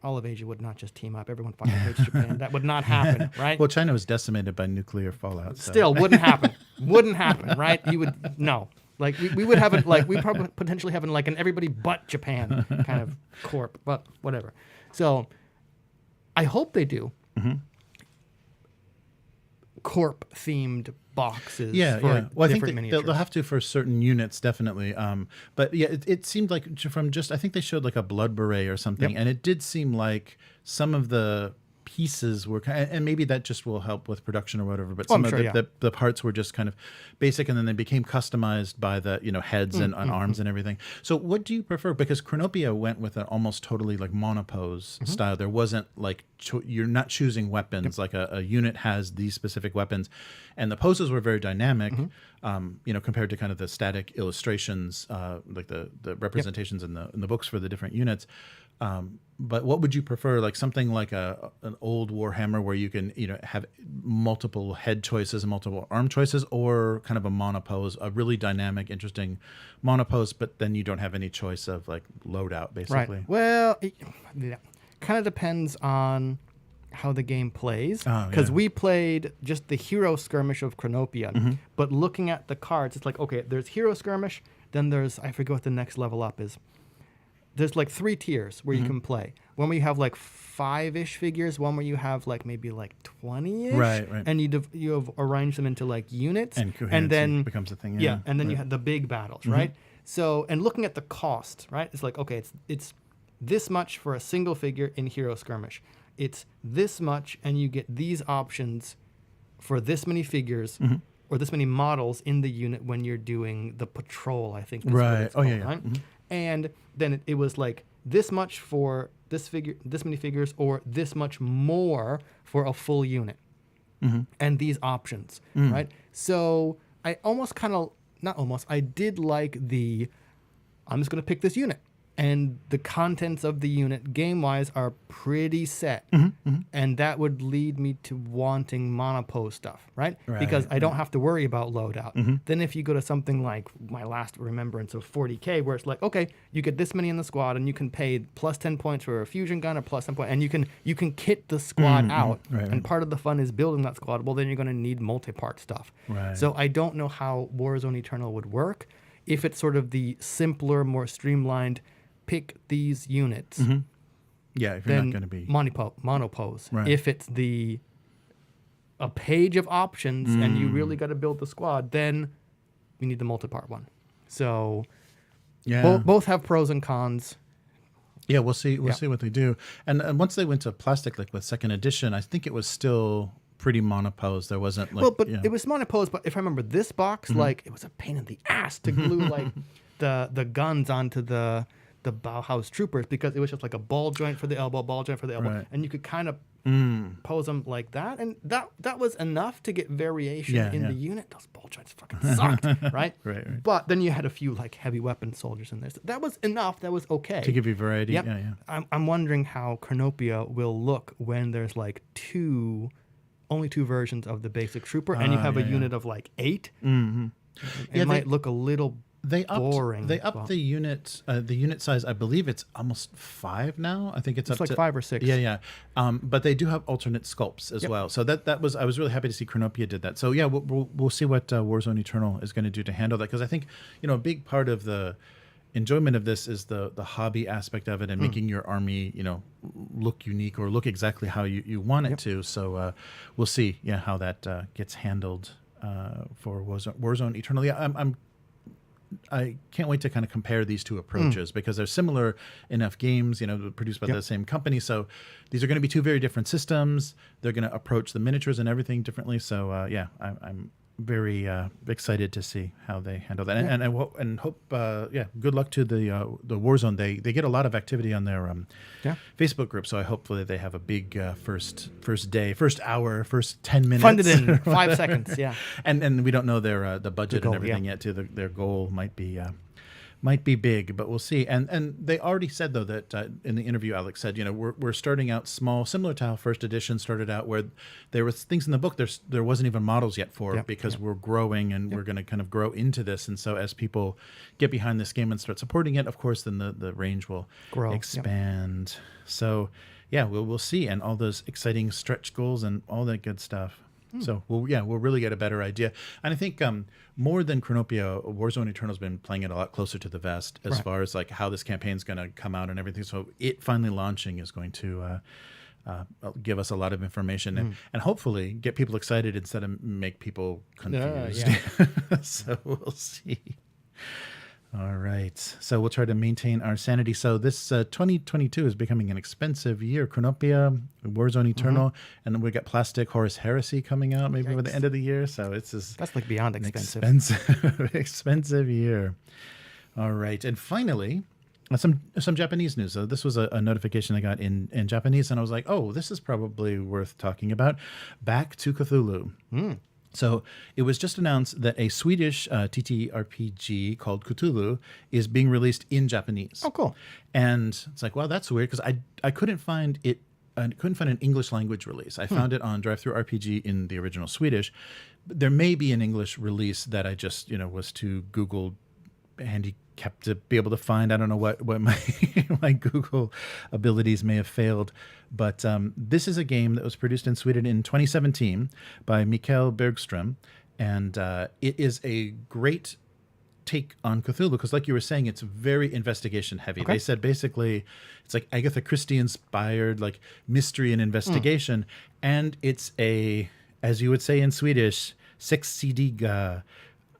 all of Asia would not just team up. Everyone fucking hates Japan. That would not happen, right? Well, China was decimated by nuclear fallout. So. Still, wouldn't happen. Wouldn't happen, right? You would, no. Like, we would have it, like, we probably potentially have like an everybody but Japan kind of corp, but whatever. So, I hope they do corp-themed boxes for Well, I think different miniatures. they'll have to for certain units, definitely. But yeah, it seemed like from I think they showed like a blood beret or something, and it did seem like some of the pieces were and maybe that just will help with production or whatever, but some of the parts were just kind of basic, and then they became customized by the heads and arms and everything. So what do you prefer? Because Chronopia went with an almost totally like monopose style. There wasn't like you're not choosing weapons. Like a unit has these specific weapons, and the poses were very dynamic compared to kind of the static illustrations, like the representations in the books for the different units. But what would you prefer? Like something like an old Warhammer where you can have multiple head choices and multiple arm choices, or kind of a monopose, a really dynamic, interesting monopose, but then you don't have any choice of like loadout, basically. Right. Well, it kind of depends on how the game plays, because we played just the hero skirmish of Chronopia, but looking at the cards, it's like, okay, there's hero skirmish, then there's, I forget what the next level up is. There's like 3 tiers where you can play. One where you have like 5-ish figures, one where you have like maybe like 20-ish, right. And you have arranged them into like units, and then becomes a thing. And then you have the big battles, right? So, and looking at the cost, right? It's like, okay, it's this much for a single figure in hero skirmish. It's this much, and you get these options for this many figures or this many models in the unit when you're doing the patrol, I think. Is Right. What it's Oh, yeah, called, yeah. Right? Mhm. And then it was like this much for this figure, this many figures, or this much more for a full unit. And these options, right? So I almost kind of, not almost, I did like I'm just going to pick this unit. And the contents of the unit, game-wise, are pretty set. And that would lead me to wanting monopose stuff, right? Because I don't have to worry about loadout. Then if you go to something like my last remembrance of 40K, where it's like, okay, you get this many in the squad, and you can pay plus 10 points for a fusion gun or plus 10 points, and you can kit the squad out. And part of the fun is building that squad. Well, then you're going to need multi-part stuff. Right. So I don't know how Warzone Eternal would work if it's sort of the simpler, more streamlined, pick these units. Yeah, if you're not going to be monopose. Right. If it's a page of options and you really got to build the squad, then you need the multi-part one. So both have pros and cons. Yeah, we'll see. We'll see what they do. And once they went to plastic, like with second edition, I think it was still pretty monopose. There wasn't like it was monopose. But if I remember this box, like it was a pain in the ass to glue like the guns onto the Bauhaus troopers, because it was just like a ball joint for the elbow, ball joint for the elbow, and you could kind of pose them like that, and that was enough to get variation in the unit. Those ball joints fucking sucked, right? Right. But then you had a few like heavy weapon soldiers in there. So that was enough. That was okay to give you variety. Yep. Yeah. I'm wondering how Chronopia will look when there's like only two versions of the basic trooper, and you have a unit of like 8. It might look a little boring. They upped the unit size. I believe it's almost 5 now. I think it's up like to 5 or 6. Yeah. But they do have alternate sculpts as well. So that was, I was really happy to see Chronopia did that. So yeah, we'll see what Warzone Eternal is going to do to handle that, because I think a big part of the enjoyment of this is the hobby aspect of it, and making your army look unique or look exactly how you want it to. So we'll see how that gets handled for Warzone Eternal. Yeah, I can't wait to kind of compare these two approaches, because they're similar enough games, produced by the same company. So these are going to be two very different systems. They're going to approach the miniatures and everything differently. So I'm very excited to see how they handle that, and hope good luck to the Warzone. They get a lot of activity on their Facebook group, so I hope that they have a big first day, first hour, first 10 minutes funded in 5 seconds. And we don't know their the budget and everything yet too. Their goal might be big, but we'll see. And they already said, though, that in the interview, Alex said, we're starting out small, similar to how first edition started out, where there was things in the book there wasn't even models yet for, because we're growing and we're going to kind of grow into this. And so as people get behind this game and start supporting it, of course, then the range will expand. So we'll see, and all those exciting stretch goals and all that good stuff. So we'll really get a better idea. And I think more than Chronopia, Warzone Eternal has been playing it a lot closer to the vest as far as like how this campaign's going to come out and everything. So it finally launching is going to give us a lot of information and hopefully get people excited instead of make people confused. So we'll see. All right. So we'll try to maintain our sanity. So this 2022 is becoming an expensive year. Chronopia, Warzone Eternal, and then we got Plastic Horus Heresy coming out maybe by the end of the year. So that's like beyond expensive. Expensive year. All right. And finally, some Japanese news. So this was a notification I got in Japanese, and I was like, oh, this is probably worth talking about. Back to Cthulhu. So it was just announced that a Swedish TTRPG called Cthulhu is being released in Japanese. Oh, cool. And it's like, wow, that's weird, because I couldn't find it. I couldn't find an English language release. I found it on DriveThruRPG in the original Swedish. But there may be an English release that I just was too Google handicapped to be able to find. I don't know what my my Google abilities may have failed. But this is a game that was produced in Sweden in 2017 by Mikael Bergström. And it is a great take on Cthulhu, because like you were saying, it's very investigation heavy. They said basically it's like Agatha Christie inspired, like mystery and investigation. And it's as you would say in Swedish, sexsidiga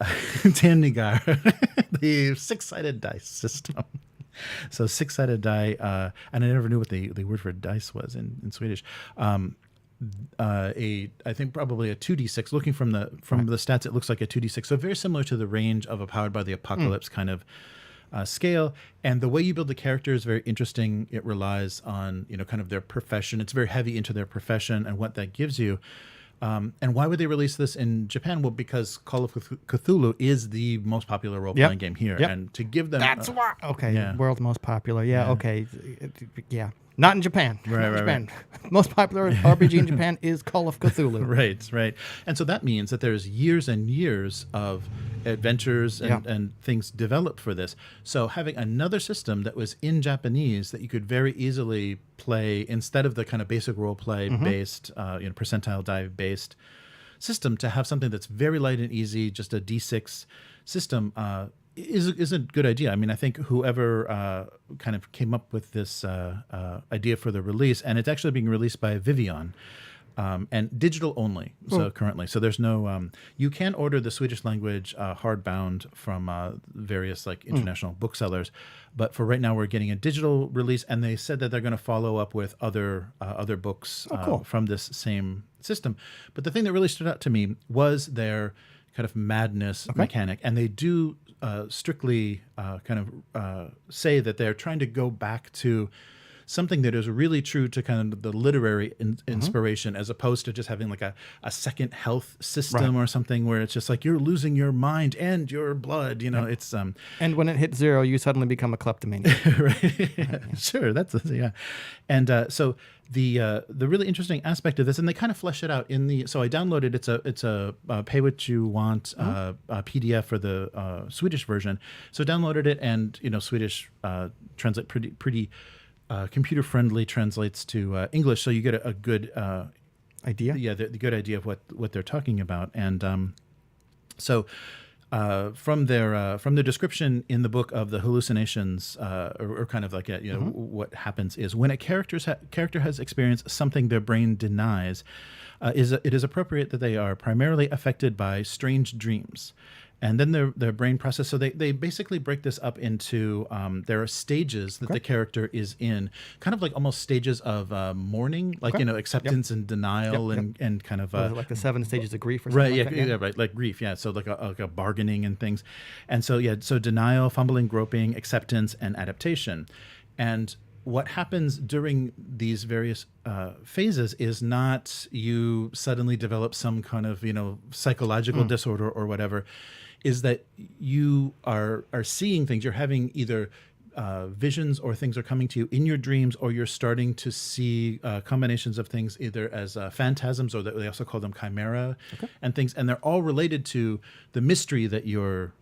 tärningar, the 6-sided dice system. So 6-sided die, and I never knew what the word for dice was in Swedish. I think probably a 2d6. Looking from the stats, it looks like a 2d6. So very similar to the range of a Powered by the Apocalypse kind of scale. And the way you build the character is very interesting. It relies on, kind of their profession. It's very heavy into their profession and what that gives you. And why would they release this in Japan? Well, because Call of Cthulhu is the most popular role-playing game here. Yep. And to give them... That's why. Okay, yeah. world's most popular. Yeah, okay. Yeah. Not in Japan. Right. Japan. Most popular RPG in Japan is Call of Cthulhu. Right. And so that means that there's years and years of adventures and things developed for this. So having another system that was in Japanese that you could very easily play instead of the kind of basic role play based, percentile die based system, to have something that's very light and easy, just a D6 system, is a good idea. I mean, I think whoever kind of came up with this idea for the release, and it's actually being released by Vivian, and digital only. So currently, so there's no. You can order the Swedish language hardbound from various like international booksellers, but for right now, we're getting a digital release, and they said that they're going to follow up with other books from this same system. But the thing that really stood out to me was their kind of madness mechanic, and they do strictly say that they're trying to go back to something that is really true to kind of the literary inspiration, as opposed to just having like a second health system or something where it's just like you're losing your mind and your blood. It's and when it hits 0, you suddenly become a kleptomaniac. right. Sure, that's and so the really interesting aspect of this, and they kind of flesh it out in the. So I downloaded it's a pay what you want PDF for the Swedish version. So downloaded it, and Swedish translate pretty computer friendly, translates to English, so you get a good idea. Yeah, the good idea of what they're talking about, and so. From their description in the book of the hallucinations, or kind of like what happens is when a character has experienced something their brain denies, it is appropriate that they are primarily affected by strange dreams. And then their brain process. So they basically break this up into there are stages that the character is in, kind of like almost stages of mourning, like acceptance and denial and kind of like the 7 stages of grief or something. Right, right, like grief. Yeah, so like a bargaining and things, and so so denial, fumbling, groping, acceptance, and adaptation, and what happens during these various phases is not you suddenly develop some kind of psychological disorder or whatever. Is that you are seeing things, you're having either visions or things are coming to you in your dreams, or you're starting to see combinations of things either as phantasms, or they also call them chimera and things, and they're all related to the mystery that you're.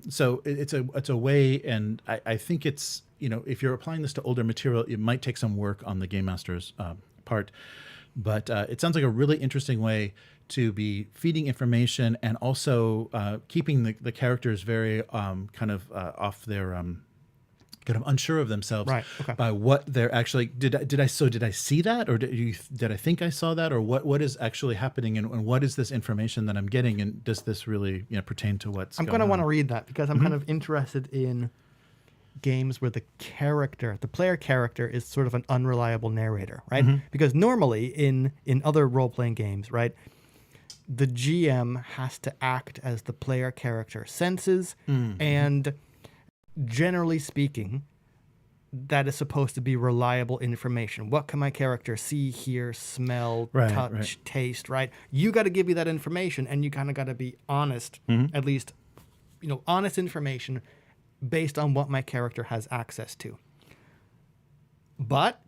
So it's a way, and I think it's if you're applying this to older material, it might take some work on the game master's part, but it sounds like a really interesting way to be feeding information and also keeping the characters very kind of off their kind of unsure of themselves by what they're actually did I see that, or did I think I saw that, or what is actually happening, and what is this information that I'm getting, and does this really pertain to what's I'm going to want to read that, because I'm kind of interested in games where the player character is sort of an unreliable narrator, right? Because normally in other role-playing games, right, the GM has to act as the player character senses, and generally speaking, that is supposed to be reliable information. What can my character see, hear, smell, touch, taste, right? You got to give me that information, and you kind of got to be honest, at least, honest information based on what my character has access to. But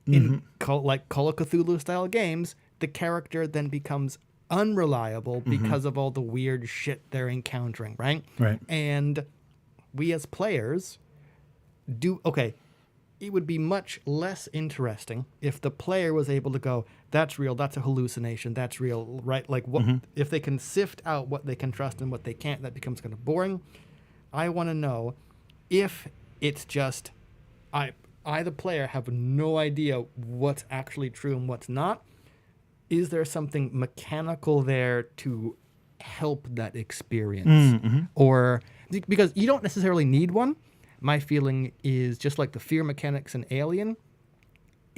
in Call of Cthulhu style games, the character then becomes unreliable because of all the weird shit they're encountering, right? Right. And we as players it would be much less interesting if the player was able to go, that's real, that's a hallucination, that's real, right? Like what if they can sift out what they can trust and what they can't, that becomes kind of boring. I want to know if it's just I the player have no idea what's actually true and what's not. Is there something mechanical there to help that experience? Or because you don't necessarily need one. My feeling is just like the fear mechanics in Alien,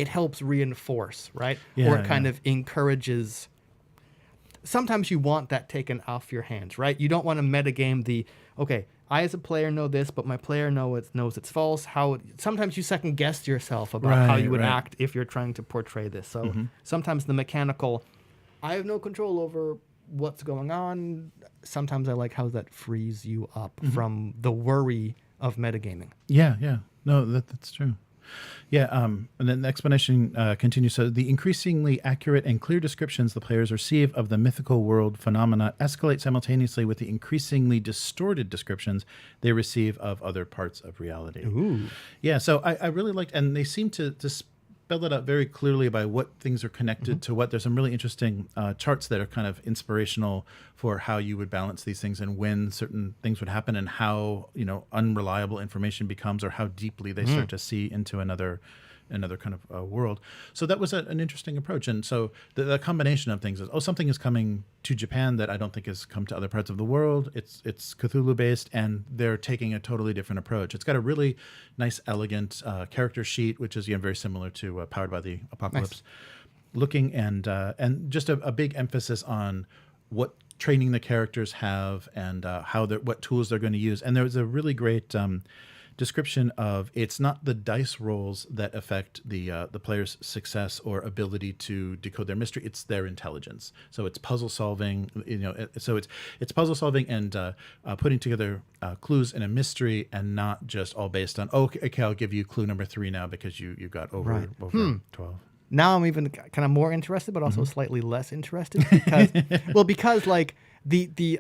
it helps reinforce, right? Yeah, Or it kind of encourages. Sometimes you want that taken off your hands, right? You don't want to metagame okay, I as a player know this, but my player knows it's false. Sometimes you second guess yourself about how you would act if you're trying to portray this. So sometimes the mechanical, I have no control over what's going on. Sometimes I like how that frees you up from the worry of metagaming. Yeah. No, that's true. Yeah, and then the explanation continues. So the increasingly accurate and clear descriptions the players receive of the mythical world phenomena escalate simultaneously with the increasingly distorted descriptions they receive of other parts of reality. Ooh. Yeah, so I really liked, and they seem to spell it out very clearly by what things are connected to what. There's some really interesting charts that are kind of inspirational for how you would balance these things and when certain things would happen and how, unreliable information becomes or how deeply they start to see into another kind of world. So that was an interesting approach. And so the combination of things is, something is coming to Japan that I don't think has come to other parts of the world. It's Cthulhu based, and they're taking a totally different approach. It's got a really nice, elegant character sheet, which is very similar to Powered by the Apocalypse looking, and just a big emphasis on what training the characters have and what tools they're going to use. And there was a really great description of, it's not the dice rolls that affect the player's success or ability to decode their mystery, it's their intelligence. So it's puzzle solving, so it's puzzle solving and putting together clues in a mystery, and not just all based on, okay, I'll give you clue number 3 now because you got over 12. Now I'm even kind of more interested, but also slightly less interested because like the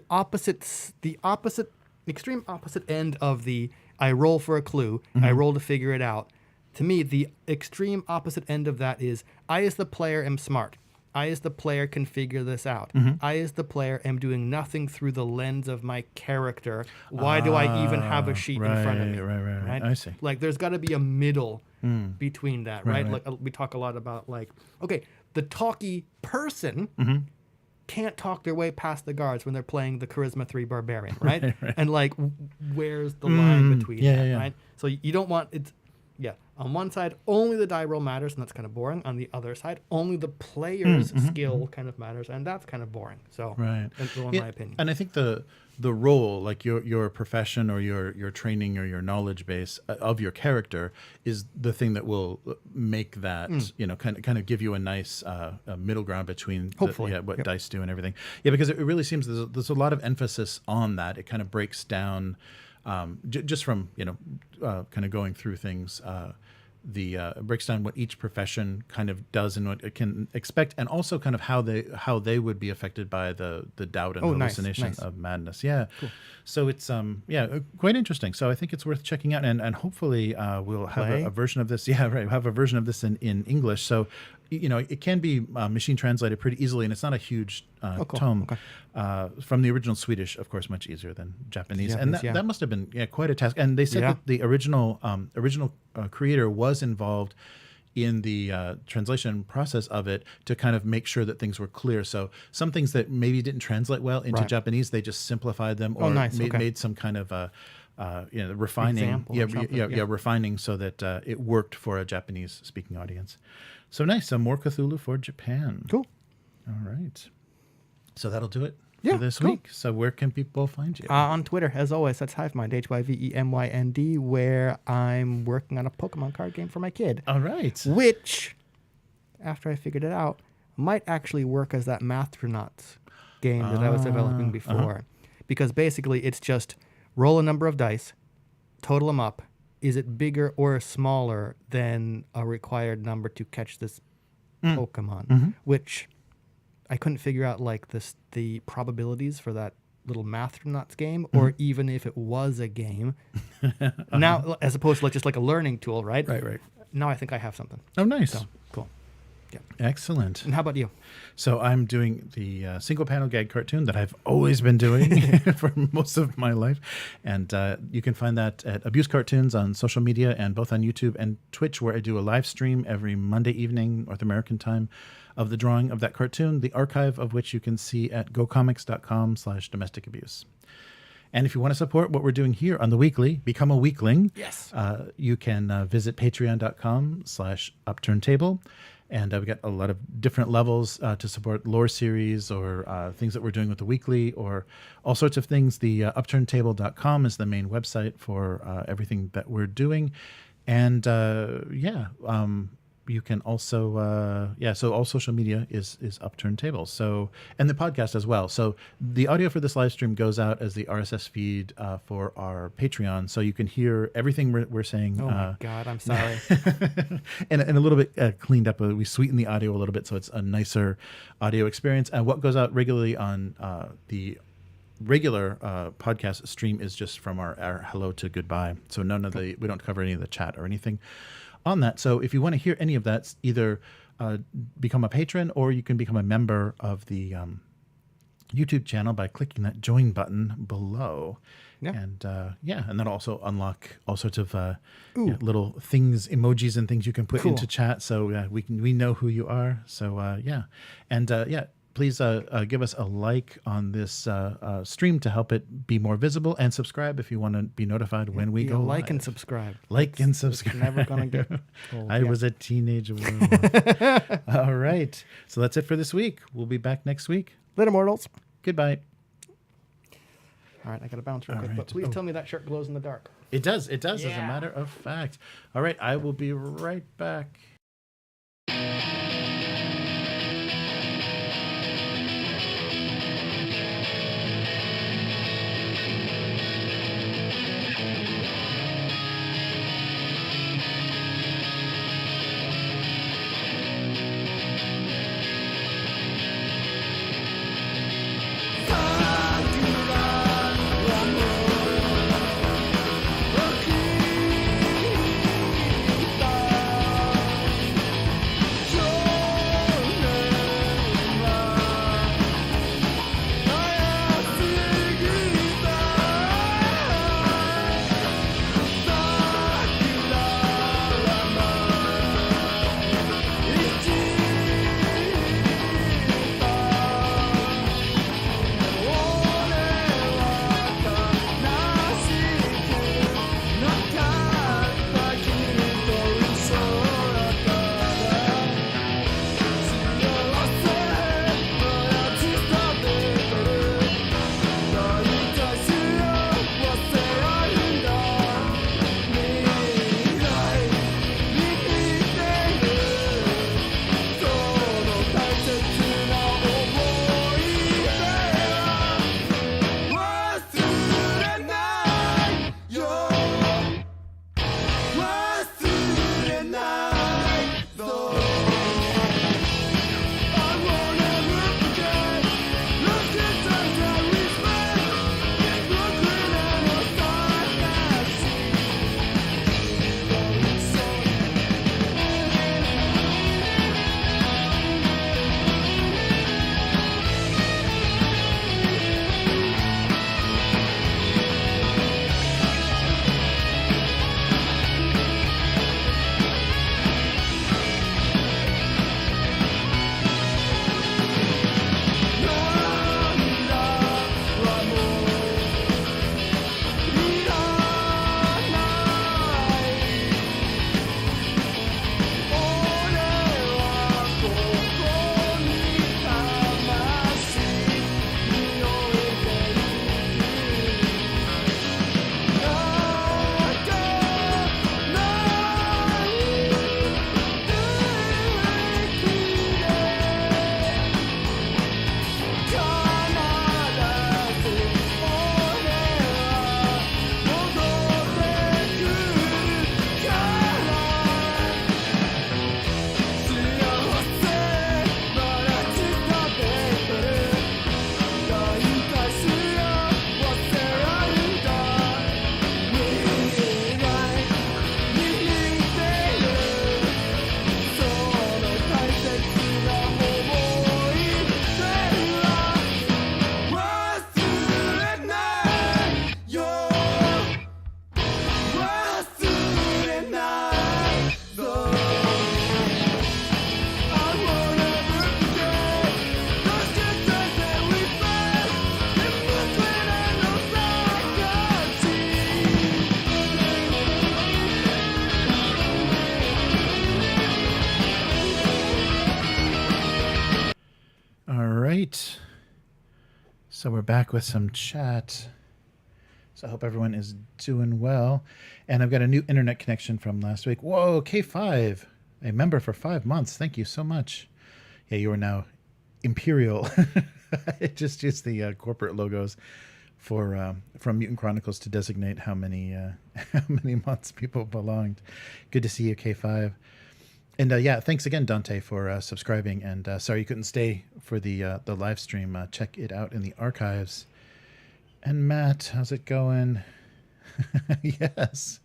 extreme opposite end of the I roll for a clue, I roll to figure it out. To me, the extreme opposite end of that is I as the player am smart. I as the player can figure this out. I as the player am doing nothing through the lens of my character. Why do I even have a sheet in front of me? Right. I see. Like there's got to be a middle between that, right? Like we talk a lot about the talky person can't talk their way past the guards when they're playing the Charisma 3 Barbarian, right? And where's the line between that, right? So you don't want it. Yeah, on one side, only the die roll matters, and that's kind of boring. On the other side, only the player's skill kind of matters, and that's kind of boring. So, that's in my opinion. And I think the role, like your profession or your training or your knowledge base of your character, is the thing that will make that kind of give you a nice middle ground between what dice do and everything. Yeah, because it really seems there's a lot of emphasis on that. It kind of breaks down. Just from kind of going through things, breaks down what each profession kind of does and what it can expect, and also kind of how they would be affected by the doubt and hallucination of madness. Yeah, cool. So it's quite interesting. So I think it's worth checking out, and hopefully we'll have a version of this. Yeah, right. We'll have a version of this in English. So it can be machine translated pretty easily, and it's not a huge tome. Okay. From the original Swedish, of course, much easier than Japanese. And that must have been quite a task. And they said that the original creator was involved in the translation process of it to kind of make sure that things were clear. So some things that maybe didn't translate well into Japanese, they just simplified them or made some kind of refining. Refining so that it worked for a Japanese speaking audience. So nice. So more Cthulhu for Japan. Cool. All right. So that'll do it for this week. So where can people find you? On Twitter, as always. That's Hivemind, HYVEMYND, where I'm working on a Pokemon card game for my kid. All right. Which, after I figured it out, might actually work as that Mathtronauts game that I was developing before. Because basically it's just roll a number of dice, total them up. Is it bigger or smaller than a required number to catch this Pokemon? Which I couldn't figure out the probabilities for that little Mathtronauts game, or even if it was a game. Now, as opposed to just like a learning tool, right? Right. Now I think I have something. Oh, nice. So, cool. Yeah. Excellent. And how about you? So I'm doing the single panel gag cartoon that I've always been doing for most of my life. And you can find that at Abuse Cartoons on social media, and both on YouTube and Twitch, where I do a live stream every Monday evening, North American time, of the drawing of that cartoon, the archive of which you can see at gocomics.com/domestic abuse. And if you want to support what we're doing here on the weekly, become a weekling. Yes. You can visit patreon.com/upturntable. And we got a lot of different levels to support lore series or things that we're doing with the weekly or all sorts of things. The upturntable.com is the main website for everything that we're doing. And you can also, so all social media is Upturned Table. So, and the podcast as well. So the audio for this live stream goes out as the RSS feed for our Patreon. So you can hear everything we're saying. Oh my God, I'm sorry. and a little bit cleaned up. We sweeten the audio a little bit so it's a nicer audio experience. And what goes out regularly on the regular podcast stream is just from our hello to goodbye. So we don't cover any of the chat or anything on that. So if you want to hear any of that, either become a patron or you can become a member of the YouTube channel by clicking that join button below. Yeah. And and that'll also unlock all sorts of little things, emojis and things you can put into chat. So we know who you are. So please give us a like on this stream to help it be more visible, and subscribe if you want to be notified when we go like live. and subscribe. And subscribe. It's never gonna get old. I was a teenage werewolf. All right. So that's it for this week. We'll be back next week. Later, mortals. Goodbye. All right, I got to bounce real All quick. right. But please tell me that shirt glows in the dark. It does, as a matter of fact. All right, I will be right back. So we're back with some chat. So I hope everyone is doing well. And I've got a new internet connection from last week. Whoa, K5, a member for 5 months. Thank you so much. Yeah, you are now Imperial. I just used the corporate logos for from Mutant Chronicles to designate how many months people belonged. Good to see you, K5. And yeah, thanks again, Dante, for subscribing. And sorry you couldn't stay for the live stream. Check it out in the archives. And Matt, how's it going? Yes.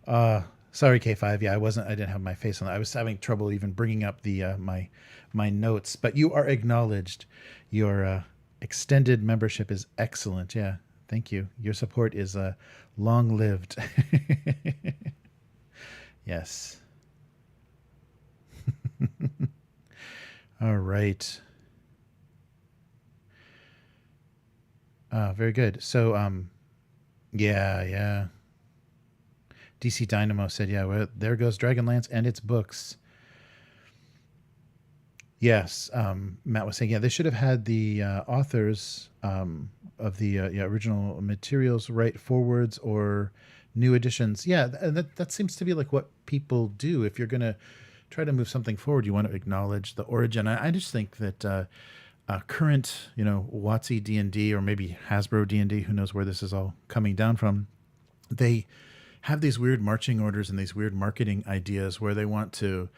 Sorry, K5. Yeah, I didn't have my face on it. I was having trouble even bringing up the my notes. But you are acknowledged. Your extended membership is excellent. Yeah, thank you. Your support is long-lived. Yes. All right. Very good. So, yeah. DC Dynamo said, yeah, well, there goes Dragonlance and its books. Yes. Matt was saying, yeah, they should have had the authors of the original materials write forwards or new editions. Yeah, that seems to be like what people do. If you're going to try to move something forward, you want to acknowledge the origin. I just think that current, WotC D&D or maybe Hasbro D&D, who knows where this is all coming down from, they have these weird marching orders and these weird marketing ideas where they want to,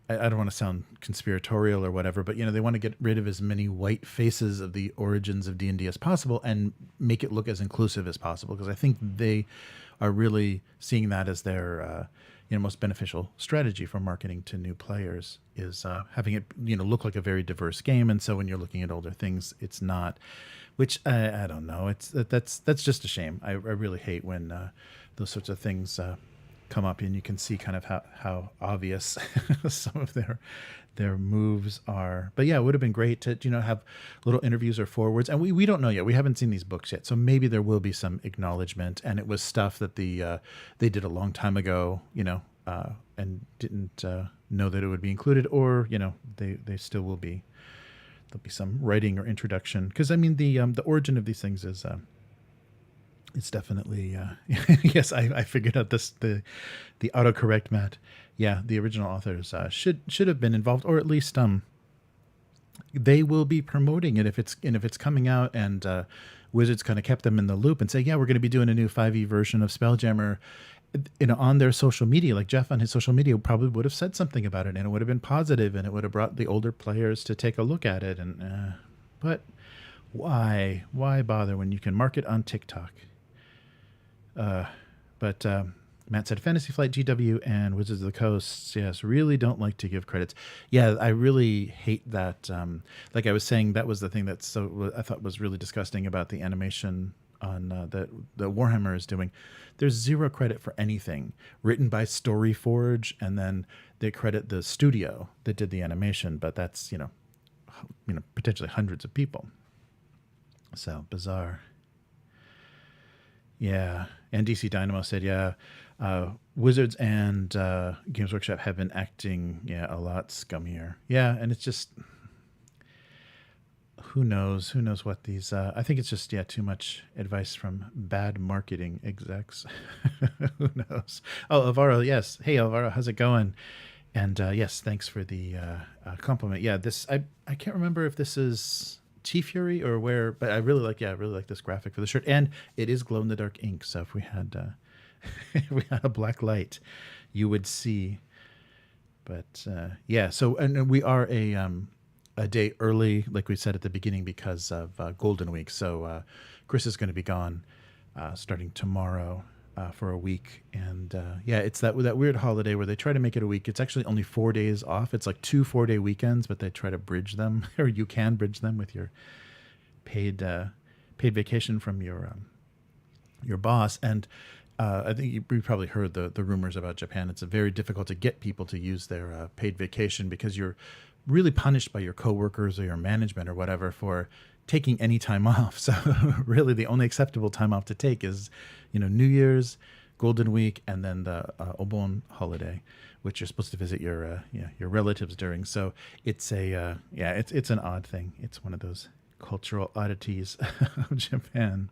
I don't want to sound conspiratorial or whatever, but, they want to get rid of as many white faces of the origins of D&D as possible and make it look as inclusive as possible. Because I think they are really seeing that as their most beneficial strategy for marketing to new players is having it look like a very diverse game. And so when you're looking at older things, it's not, which I don't know. That's just a shame. I really hate when those sorts of things come up, and you can see kind of how obvious some of their moves are. But yeah, it would have been great to have little interviews or forwards, and we don't know yet. We haven't seen these books yet, so maybe there will be some acknowledgement. And it was stuff that they did a long time ago, and didn't know that it would be included, or they still will be. There'll be some writing or introduction, because I mean the origin of these things is. It's definitely yes. I figured out the autocorrect, Matt. Yeah, the original authors should have been involved, or at least they will be promoting it if it's coming out, and Wizards kind of kept them in the loop and say, yeah, we're going to be doing a new 5e version of Spelljammer, on their social media. Like Jeff on his social media probably would have said something about it, and it would have been positive, and it would have brought the older players to take a look at it. And but why bother when you can market on TikTok? But Matt said Fantasy Flight, GW, and Wizards of the Coast, yes, really don't like to give credits. Yeah, I really hate that. Like I was saying, that was the thing that I thought was really disgusting about the animation on that Warhammer is doing. There's zero credit for anything written by Storyforge, and then they credit the studio that did the animation, but that's potentially hundreds of people. So bizarre. Yeah, and DC Dynamo said, yeah, Wizards and Games Workshop have been acting, a lot scummier. Yeah, and it's just, who knows what these, I think it's just, too much advice from bad marketing execs. Who knows? Oh, Alvaro, yes. Hey, Alvaro, how's it going? And yes, thanks for the compliment. Yeah, this, I can't remember if this is T-Fury or where, but I really like this graphic for the shirt, and it is glow-in-the-dark ink, so if we had a black light, you would see. But yeah, so, and we are a day early, like we said at the beginning, because of Golden Week. So Chris is going to be gone starting tomorrow for a week, and yeah, it's that weird holiday where they try to make it a week. It's actually only 4 days off. It's like 2 4-day weekends, but they try to bridge them, or you can bridge them with your paid vacation from your boss. And I think you probably heard the rumors about Japan. It's very difficult to get people to use their paid vacation, because you're really punished by your coworkers or your management or whatever for taking any time off. So really the only acceptable time off to take is, New Year's, Golden Week, and then the Obon holiday, which you're supposed to visit your relatives during. So it's it's an odd thing. It's one of those cultural oddities of Japan.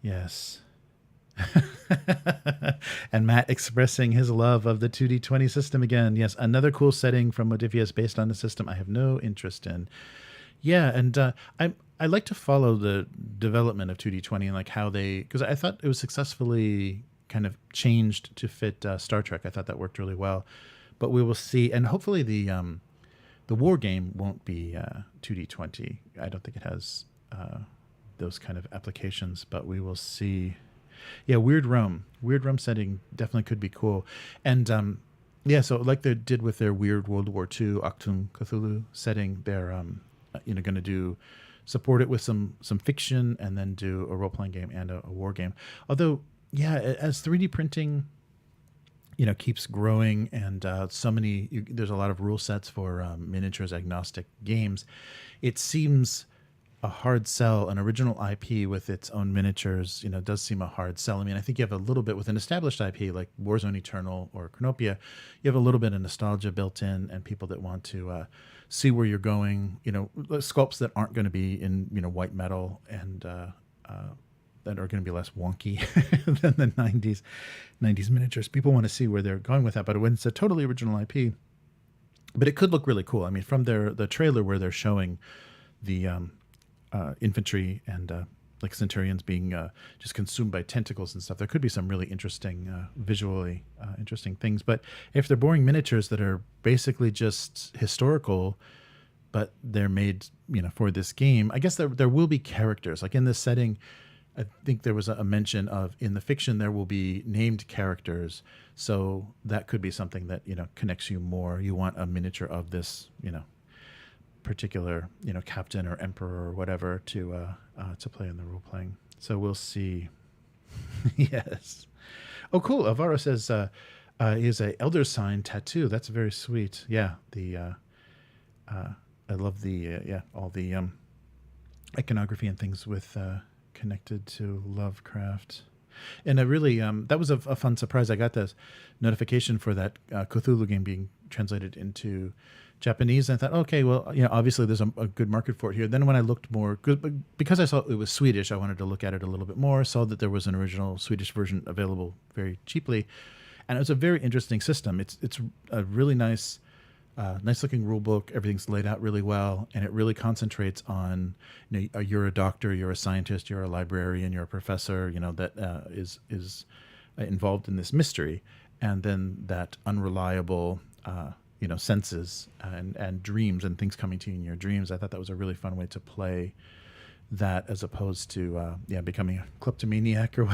Yes. And Matt expressing his love of the 2D20 system again. Yes, another cool setting from Modiphius based on a system I have no interest in. Yeah, and I like to follow the development of 2D20 and like how they, because I thought it was successfully kind of changed to fit Star Trek. I thought that worked really well, but we will see. And hopefully the war game won't be 2D20. I don't think it has those kind of applications, but we will see. Yeah, Weird Rome setting definitely could be cool. And yeah, so like they did with their weird World War II Achtung Cthulhu setting, they're going to support it with some fiction and then do a role-playing game and a war game. Although, yeah, as 3D printing keeps growing and there's a lot of rule sets for miniatures agnostic games, it seems a hard sell. An original IP with its own miniatures, does seem a hard sell. I mean, I think you have a little bit with an established IP like Warzone Eternal or Chronopia, you have a little bit of nostalgia built in and people that want to see where you're going, sculpts that aren't going to be in, white metal and that are going to be less wonky than the 90s miniatures. People want to see where they're going with that, but when it's a totally original IP, but it could look really cool. I mean, from the trailer where they're showing the infantry and like centurions being just consumed by tentacles and stuff, there could be some really interesting, visually interesting things. But if they're boring miniatures that are basically just historical, but they're made, for this game, I guess there will be characters. Like in this setting, I think there was a mention of in the fiction there will be named characters, so that could be something that connects you more. You want a miniature of this, particular captain or emperor or whatever to play in the role playing. So we'll see. Yes. Oh, cool. Alvaro says he has a elder sign tattoo. That's very sweet. Yeah. I love the all the iconography and things with connected to Lovecraft. And I really that was a fun surprise. I got this notification for that Cthulhu game being translated into Japanese, and I thought, okay, well, obviously there's a good market for it here. Then when I looked more, because I saw it was Swedish, I wanted to look at it a little bit more. Saw that there was an original Swedish version available very cheaply, and it was a very interesting system. It's a really nice looking rule book. Everything's laid out really well, and it really concentrates on you're a doctor, you're a scientist, you're a librarian, you're a professor, that is involved in this mystery, and then that unreliable senses and dreams and things coming to you in your dreams. I thought that was a really fun way to play that, as opposed to becoming a kleptomaniac or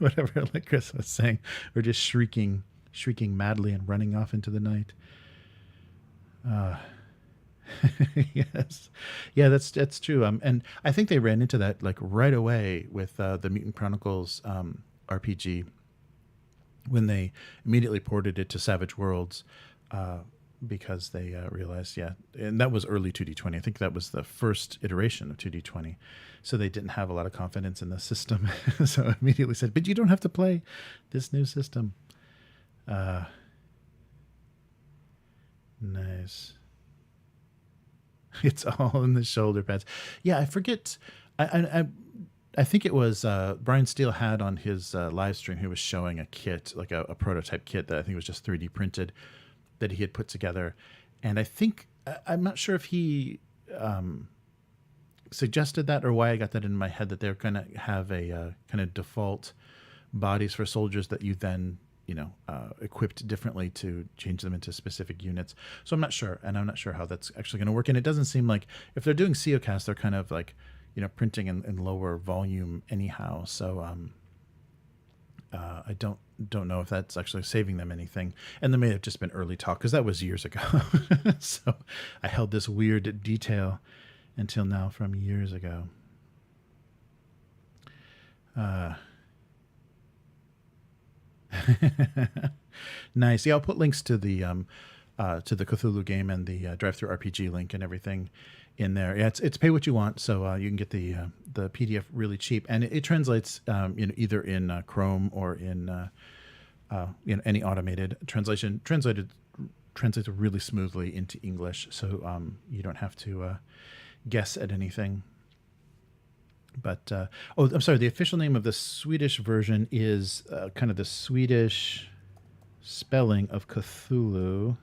whatever, like Chris was saying, or just shrieking madly and running off into the night. Yes, yeah, that's true. And I think they ran into that like right away with the Mutant Chronicles RPG when they immediately ported it to Savage Worlds. Because they realized, and that was early 2D20. I think that was the first iteration of 2D20. So they didn't have a lot of confidence in the system. So immediately said, but you don't have to play this new system. Nice. It's all in the shoulder pads. Yeah, I forget. I think it was Brian Steele had on his live stream, he was showing a kit, like a prototype kit that I think was just 3D printed, that he had put together. And I think, I'm not sure if he suggested that or why I got that in my head, that they're going to have a kind of default bodies for soldiers that you then, equipped differently to change them into specific units. So I'm not sure. And I'm not sure how that's actually going to work. And it doesn't seem like, if they're doing COCast, they're kind of like, printing in lower volume anyhow. So I don't know if that's actually saving them anything. And there may have just been early talk, because that was years ago. So I held this weird detail until now from years ago. Nice. Yeah, I'll put links to the Cthulhu game and the drive-through RPG link and everything in there. Yeah, it's pay what you want, so you can get the PDF really cheap, and it translates either in Chrome or in any automated translation. Translates really smoothly into English, so you don't have to guess at anything. But I'm sorry. The official name of the Swedish version is kind of the Swedish spelling of Cthulhu.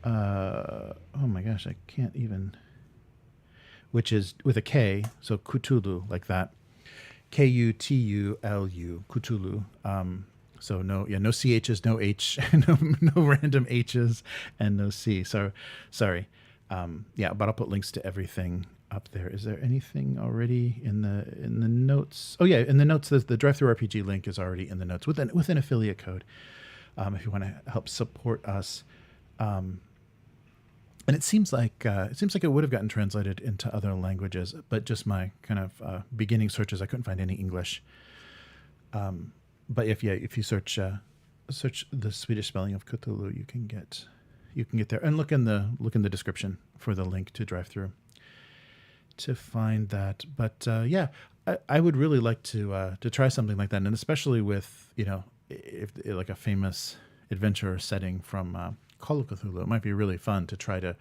Oh my gosh, I can't even. Which is with a K, so Cthulhu, like that. Kutulu, Cthulhu. So no CHs, no H, no random H's, and no C. So sorry. But I'll put links to everything up there. Is there anything already in the notes? Oh yeah, in the notes, the Drive-Thru RPG link is already in the notes with an affiliate code. If you want to help support us. And it seems like it would have gotten translated into other languages, but just my kind of beginning searches, I couldn't find any English. But if you search the Swedish spelling of Cthulhu, you can get there, and look in the description for the link to Drive-Thru to find that. But I would really like to try something like that, and especially with if like a famous adventure setting from Call of Cthulhu, it might be really fun to try to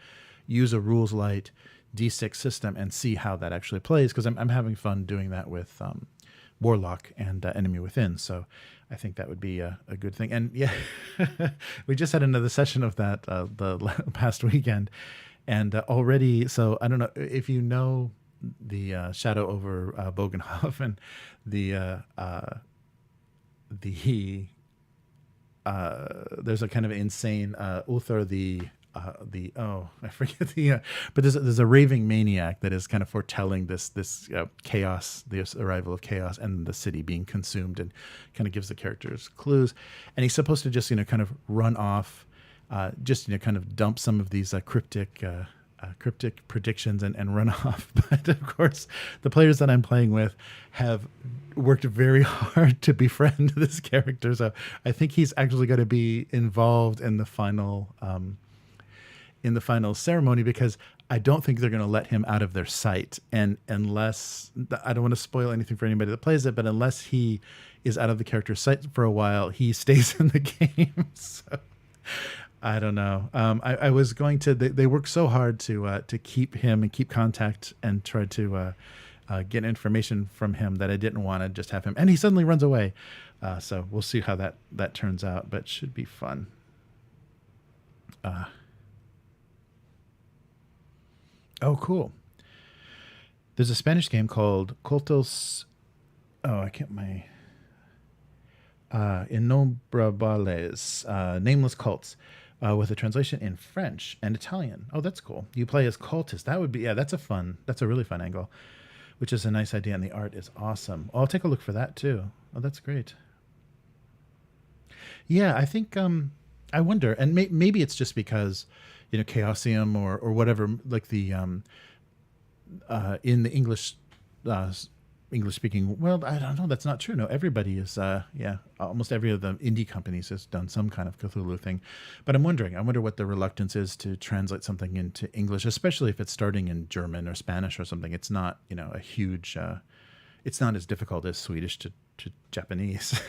use a rules light D6 system and see how that actually plays, because I'm having fun doing that with Warlock and Enemy Within. So I think that would be a good thing. And yeah, we just had another session of that the past weekend, and already. So I don't know if you know the Shadow over Bogenhofen, there's a kind of insane Uther I forget but there's a raving maniac that is kind of foretelling this chaos, this arrival of chaos and the city being consumed, and kind of gives the characters clues, and he's supposed to just kind of run off, kind of dump some of these cryptic predictions and run off. But of course, the players that I'm playing with have worked very hard to befriend this character, so I think he's actually going to be involved in the final ceremony, because I don't think they're going to let him out of their sight, and unless, I don't want to spoil anything for anybody that plays it, but unless he is out of the character's sight for a while, he stays in the game. So I don't know. I was going to. They worked so hard to keep him and keep contact and try to get information from him that I didn't want to just have him. And he suddenly runs away. So we'll see how that turns out. But should be fun. Oh, cool. There's a Spanish game called Cultos. Oh, I can't. Innombrables, Nameless Cults. With a translation in French and Italian. Oh, that's cool. You play as cultists. That would be, that's a really fun angle, which is a nice idea, and the art is awesome. Oh, I'll take a look for that too. Oh, that's great. Yeah, I think, I wonder, and maybe it's just because, Chaosium or whatever, like the, in the English speaking, well, I don't know. That's not true. No, everybody is, almost every of the indie companies has done some kind of Cthulhu thing. But I wonder what the reluctance is to translate something into English, especially if it's starting in German or Spanish or something. It's not, a huge, it's not as difficult as Swedish to Japanese.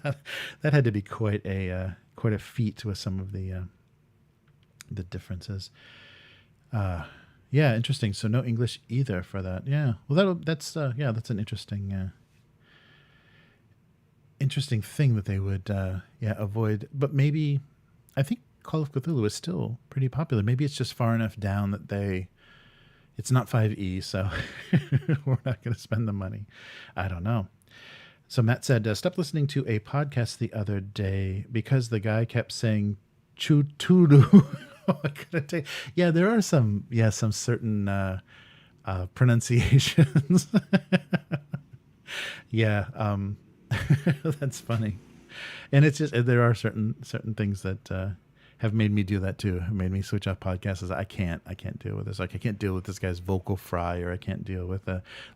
that had to be quite a feat with some of the differences. Yeah, interesting. So no English either for that. Yeah. Well, that's an interesting thing that they would avoid. But maybe, I think Call of Cthulhu is still pretty popular. Maybe it's just far enough down that it's not 5e, so we're not going to spend the money. I don't know. So Matt said, stopped listening to a podcast the other day because the guy kept saying Chutulu. Yeah, there are some certain pronunciations. Yeah, that's funny, and it's just there are certain things that have made me do that too. Have made me switch off podcasts. I can't deal with this. Like I can't deal with this guy's vocal fry, or I can't deal with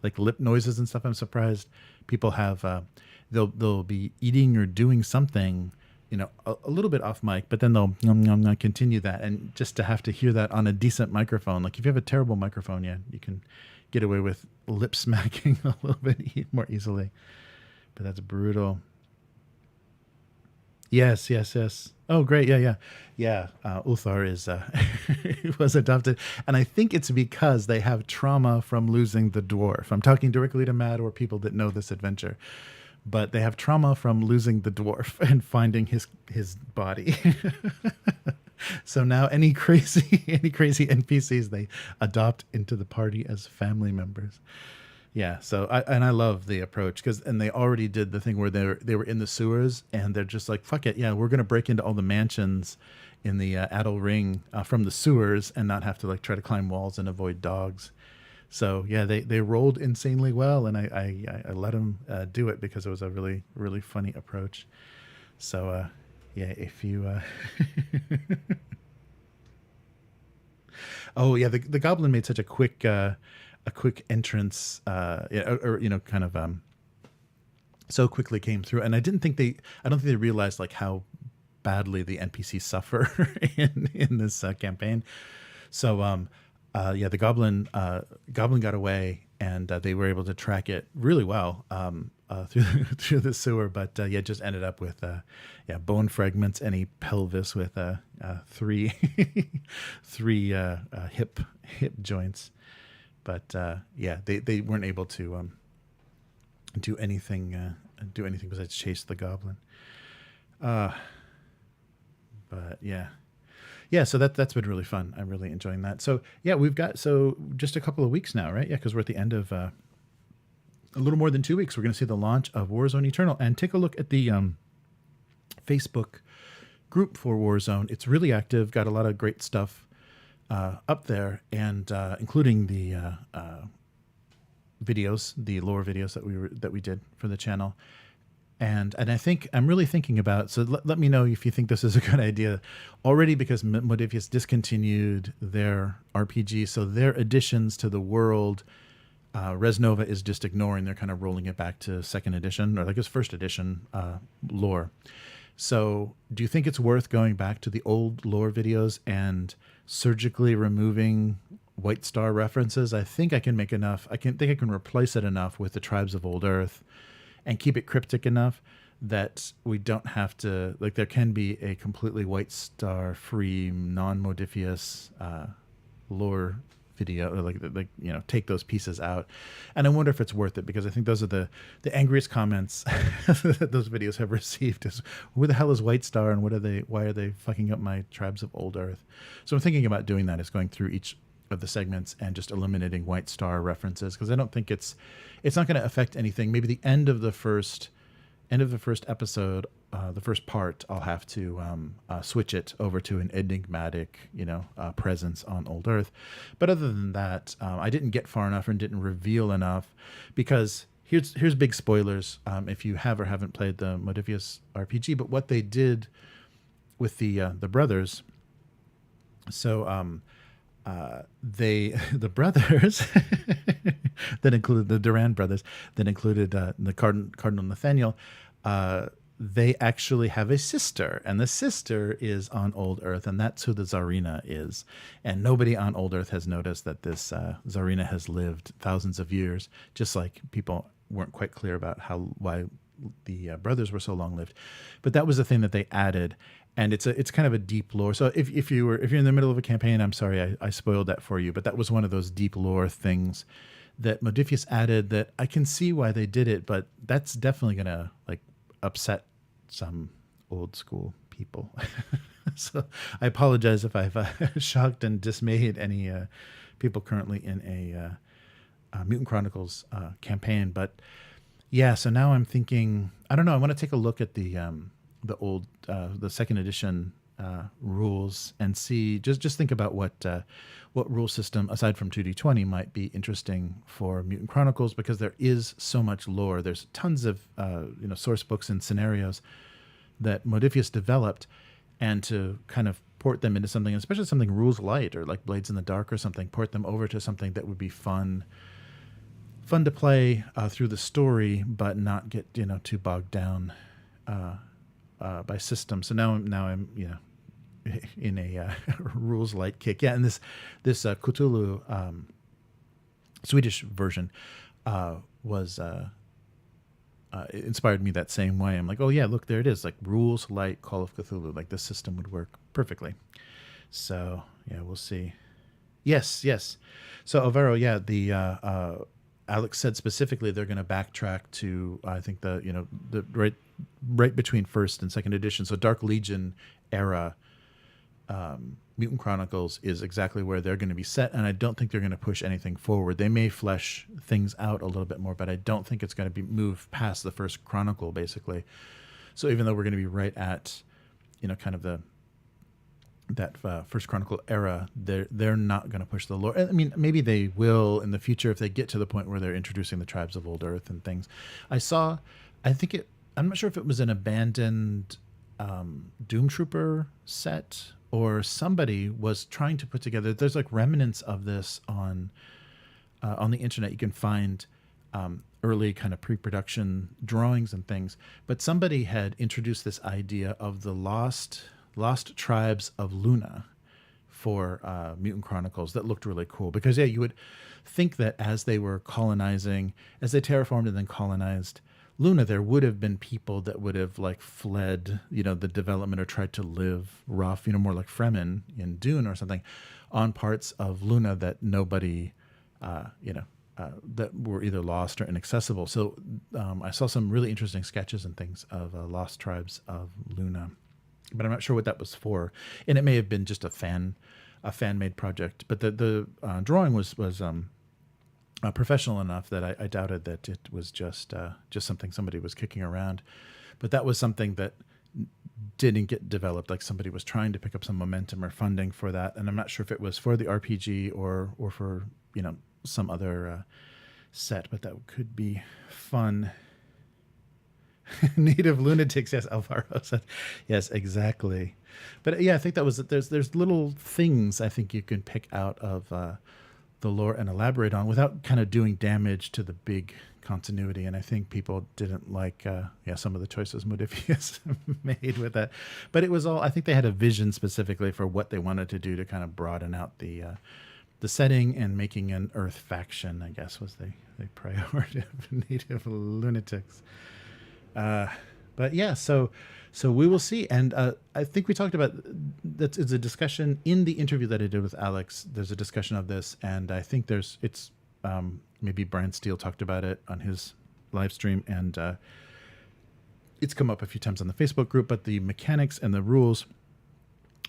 like lip noises and stuff. I'm surprised people have they'll be eating or doing something, a little bit off mic, but then they'll continue that, and just to have to hear that on a decent microphone. Like if you have a terrible microphone, you can get away with lip smacking a little bit more easily, but that's brutal. Yes, yes, yes. Oh, great. Yeah, yeah. Yeah, Ulthar is was adopted. And I think it's because they have trauma from losing the dwarf. I'm talking directly to Matt or people that know this adventure. But they have trauma from losing the dwarf and finding his body. So now any crazy NPCs they adopt into the party as family members. Yeah, so I love the approach and they already did the thing where they were in the sewers and they're just like, fuck it, yeah, we're gonna break into all the mansions in the Adel Ring from the sewers and not have to like try to climb walls and avoid dogs. So yeah, they rolled insanely well, and I let them do it because it was a really really funny approach. So yeah, if you oh yeah, the goblin made such a quick entrance, yeah, or kind of so quickly came through, and I don't think they realized like how badly the NPCs suffer in this campaign. So yeah, the goblin got away, and they were able to track it really well through the sewer. But yeah, just ended up with yeah, bone fragments and a pelvis with three hip joints. But yeah, they weren't able to do anything besides chase the goblin. But yeah. Yeah, so that's been really fun. I'm really enjoying that. So yeah, we've got just a couple of weeks now, right? Yeah, because we're at the end of a little more than 2 weeks. We're going to see the launch of Warzone Eternal, and take a look at the Facebook group for Warzone. It's really active. Got a lot of great stuff up there, and including the videos, the lore videos that we did for the channel. And I think I'm really thinking about, so let me know if you think this is a good idea already, because Modiphius discontinued their RPG. So their additions to the world, Res Nova is just ignoring. They're kind of rolling it back to second edition, or like it's first edition lore. So do you think it's worth going back to the old lore videos and surgically removing White Star references? I think I can make enough. I can replace it enough with the Tribes of Old Earth and keep it cryptic enough that we don't have to, like, there can be a completely White Star free, non-Modiphius lore video, or like take those pieces out. And I wonder if it's worth it, because I think those are the angriest comments that those videos have received is, who the hell is White Star, and why are they fucking up my Tribes of Old Earth? So I'm thinking about doing that, is going through each of the segments and just eliminating White Star references, because I don't think it's not going to affect anything. Maybe the end of the first episode, the first part, I'll have to switch it over to an enigmatic presence on Old Earth. But other than that, I didn't get far enough and didn't reveal enough, because here's big spoilers if you have or haven't played the Modiphius RPG. But what they did with the brothers, so the brothers that included the Duran brothers, that included the Cardinal Nathaniel, they actually have a sister, and the sister is on Old Earth, and that's who the Tsarina is. And nobody on Old Earth has noticed that this Tsarina has lived thousands of years, just like people weren't quite clear about why the brothers were so long lived. But that was the thing that they added. And it's kind of a deep lore. So if you're in the middle of a campaign, I'm sorry I spoiled that for you, but that was one of those deep lore things that Modiphius added, that I can see why they did it, but that's definitely gonna like upset some old school people. So I apologize if I've shocked and dismayed any people currently in a Mutant Chronicles campaign. But yeah, so now I'm thinking, I don't know, I want to take a look at the old the second edition rules and see, just think about what rule system aside from 2D20 might be interesting for Mutant Chronicles, because there is so much lore. There's tons of source books and scenarios that Modiphius developed, and to kind of port them into something, especially something rules light or like Blades in the Dark or something, port them over to something that would be fun to play through the story, but not get too bogged down by system. So now I'm in a rules light kick. Yeah, and this Cthulhu Swedish version was it inspired me that same way. I'm like, oh yeah, look, there it is. Like rules light Call of Cthulhu. Like this system would work perfectly. So yeah, we'll see. Yes, yes. So Alvaro, yeah, the Alex said specifically they're going to backtrack to I think the right between first and second edition. So Dark Legion era Mutant Chronicles is exactly where they're going to be set, and I don't think they're going to push anything forward. They may flesh things out a little bit more, but I don't think it's going to be moved past the first Chronicle, basically. So even though we're going to be right at, kind of that first Chronicle era, they're not going to push the lore. I mean, maybe they will in the future if they get to the point where they're introducing the tribes of Old Earth and things. I'm not sure if it was an abandoned Doom Trooper set, or somebody was trying to put together. There's like remnants of this on the internet. You can find early kind of pre-production drawings and things. But somebody had introduced this idea of the lost tribes of Luna for Mutant Chronicles that looked really cool. Because you would think that as they were colonizing, as they terraformed and then colonized Luna, there would have been people that would have like fled, the development or tried to live rough, more like Fremen in Dune or something, on parts of Luna that nobody, that were either lost or inaccessible. So I saw some really interesting sketches and things of lost tribes of Luna, but I'm not sure what that was for. And it may have been just a fan-made project, but the drawing was professional enough that I doubted that it was just something somebody was kicking around. But that was something that didn't get developed. Like somebody was trying to pick up some momentum or funding for that, and I'm not sure if it was for the RPG or for some other set. But that could be fun. Native lunatics, yes, Alvaro said, yes, exactly. But I think that was there's little things I think you can pick out of the lore and elaborate on without kind of doing damage to the big continuity. And I think people didn't like some of the choices Modiphius made with that. But it was all, I think they had a vision specifically for what they wanted to do to kind of broaden out the setting, and making an Earth faction, I guess, was the priority of Native lunatics. But yeah, so we will see. And I think we talked about that. It's a discussion in the interview that I did with Alex. There's a discussion of this, and I think it's maybe Brian Steele talked about it on his live stream, and it's come up a few times on the Facebook group. But the mechanics and the rules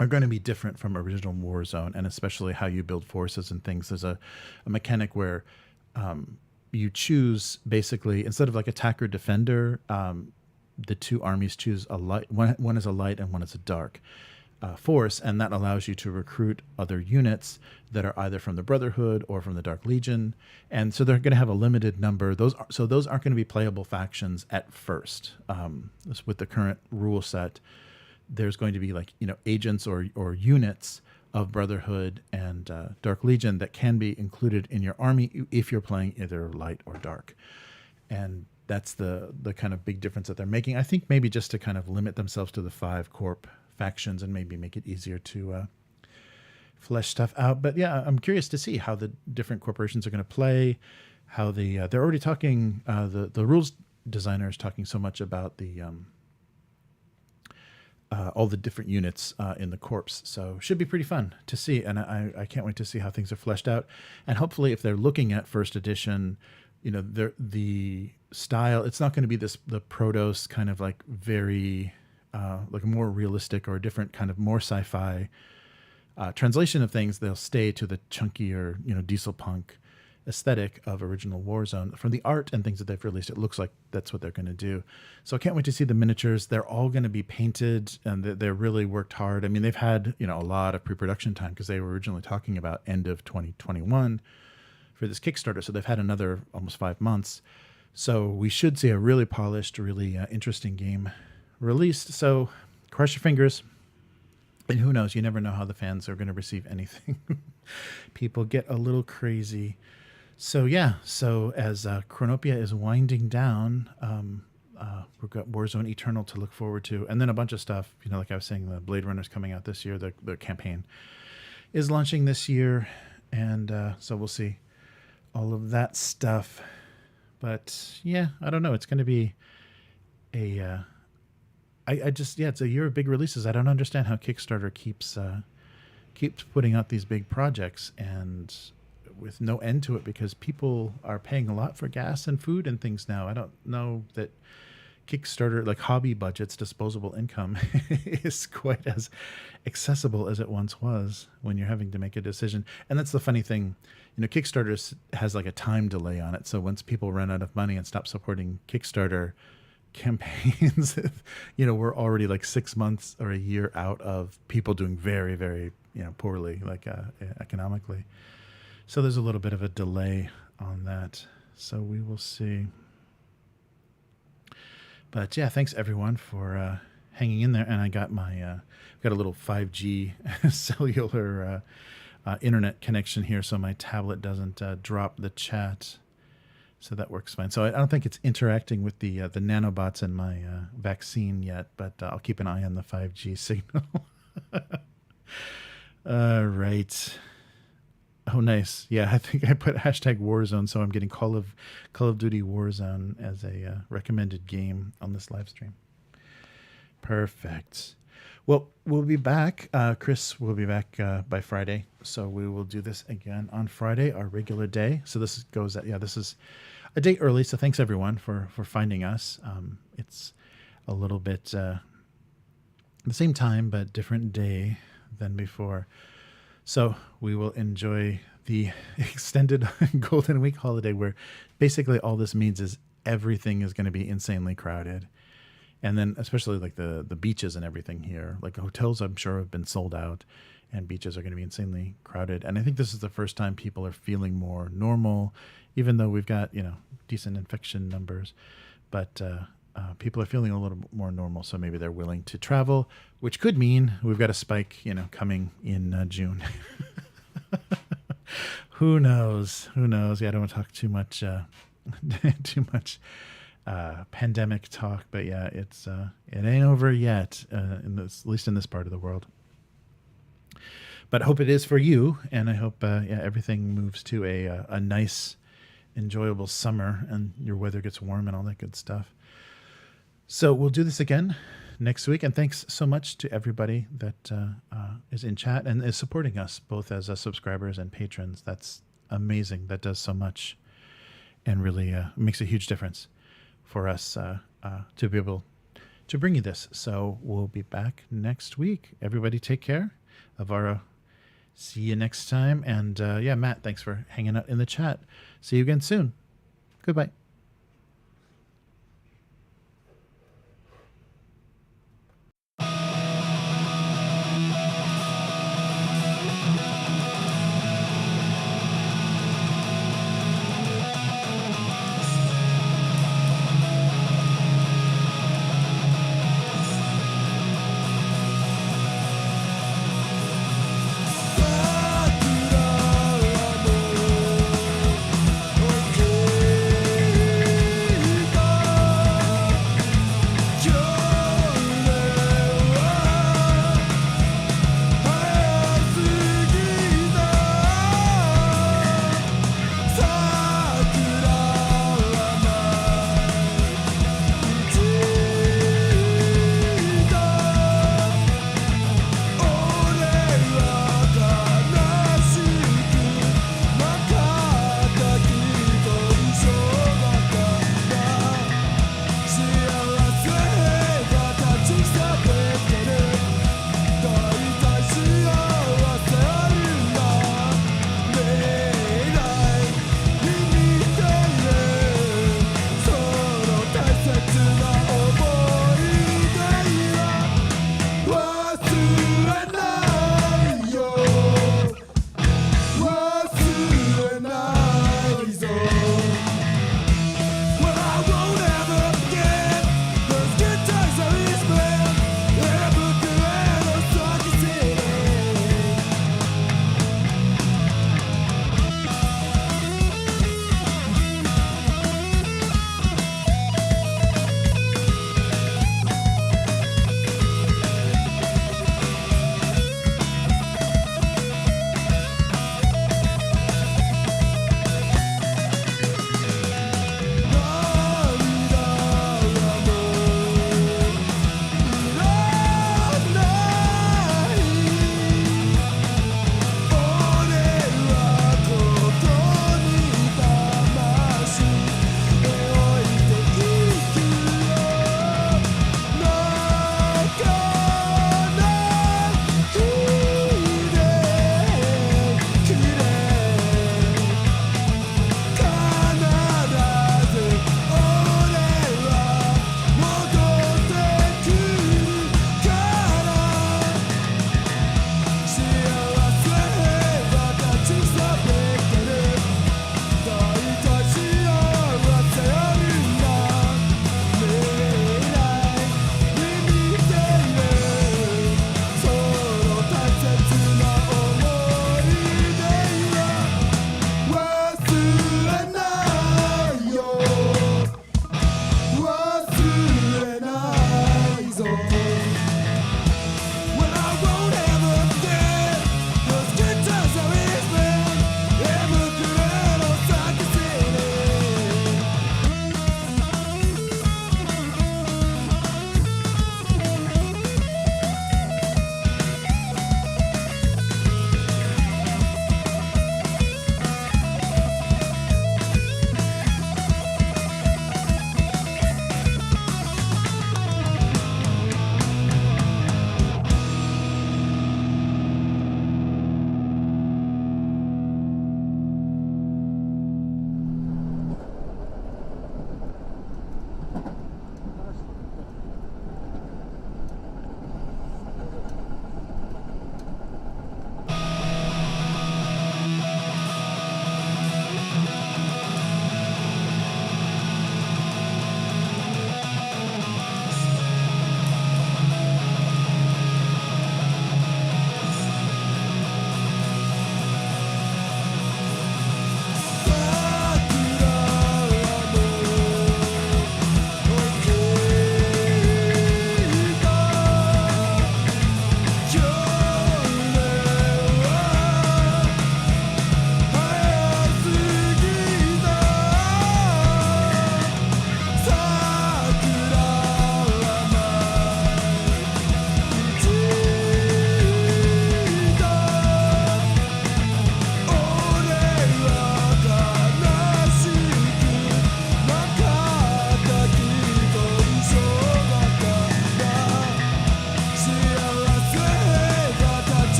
are going to be different from original Warzone, and especially how you build forces and things. There's a mechanic where you choose, basically, instead of like attacker defender, the two armies choose a light. One is a light and one is a dark force, and that allows you to recruit other units that are either from the Brotherhood or from the Dark Legion. And so they're going to have a limited number. Those aren't going to be playable factions at first. With the current rule set, there's going to be agents or units of Brotherhood and Dark Legion that can be included in your army if you're playing either light or dark. And that's the kind of big difference that they're making. I think maybe just to kind of limit themselves to the 5 corp factions and maybe make it easier to flesh stuff out. But yeah, I'm curious to see how the different corporations are going to play, how they're already talking, the rules designer is talking so much about the all the different units in the corps. So should be pretty fun to see. And I can't wait to see how things are fleshed out. And hopefully if they're looking at first edition, the style, it's not going to be the Protos kind of like very like a more realistic or a different kind of more sci-fi translation of things. They'll stay to the chunkier, diesel punk aesthetic of original Warzone. From the art and things that they've released, it looks like that's what they're going to do. So I can't wait to see the miniatures. They're all going to be painted, and they're really worked hard. I mean, they've had a lot of pre-production time, because they were originally talking about end of 2021 for this Kickstarter. So they've had another almost 5 months. So we should see a really polished, really interesting game released. So cross your fingers. And who knows? You never know how the fans are going to receive anything. People get a little crazy. So yeah, so as Chronopia is winding down, we've got Warzone Eternal to look forward to, and then a bunch of stuff. Like I was saying, the Blade Runner's coming out this year. The campaign is launching this year, and so we'll see all of that stuff. But yeah, I don't know. It's going to be I just it's a year of big releases. I don't understand how Kickstarter keeps putting out these big projects and with no end to it, because people are paying a lot for gas and food and things now. I don't know that Kickstarter, like hobby budgets, disposable income, is quite as accessible as it once was when you're having to make a decision. And that's the funny thing, Kickstarter has like a time delay on it. So once people run out of money and stop supporting Kickstarter campaigns, we're already like 6 months or a year out of people doing very, very, poorly, like economically. So there's a little bit of a delay on that. So we will see. But yeah, thanks everyone for hanging in there. And I got got a little 5G cellular internet connection here, so my tablet doesn't drop the chat. So that works fine. So I don't think it's interacting with the nanobots in my vaccine yet, but I'll keep an eye on the 5G signal. All right. Oh, nice. Yeah, I think I put hashtag Warzone, so I'm getting Call of Duty Warzone as a recommended game on this live stream. Perfect. Well, we'll be back. Chris will be back by Friday, so we will do this again on Friday, our regular day. So this is a day early, so thanks everyone for finding us. It's a little bit the same time, but different day than before. So we will enjoy the extended Golden Week holiday, where basically all this means is everything is going to be insanely crowded. And then especially like the beaches and everything here, like hotels I'm sure have been sold out, and beaches are going to be insanely crowded. And I think this is the first time people are feeling more normal, even though we've got, decent infection numbers. But people are feeling a little more normal, so maybe they're willing to travel, which could mean we've got a spike, coming in June. Who knows? Yeah, I don't want to talk too much pandemic talk, but yeah, it ain't over yet, at least in this part of the world. But I hope it is for you, and I hope everything moves to a nice, enjoyable summer, and your weather gets warm and all that good stuff. So we'll do this again next week, and thanks so much to everybody that is in chat and is supporting us, both as subscribers and patrons. That's amazing. That does so much, and really makes a huge difference for us to be able to bring you this. So we'll be back next week. Everybody take care. Avara, see you next time. And Matt, thanks for hanging out in the chat. See you again soon. Goodbye.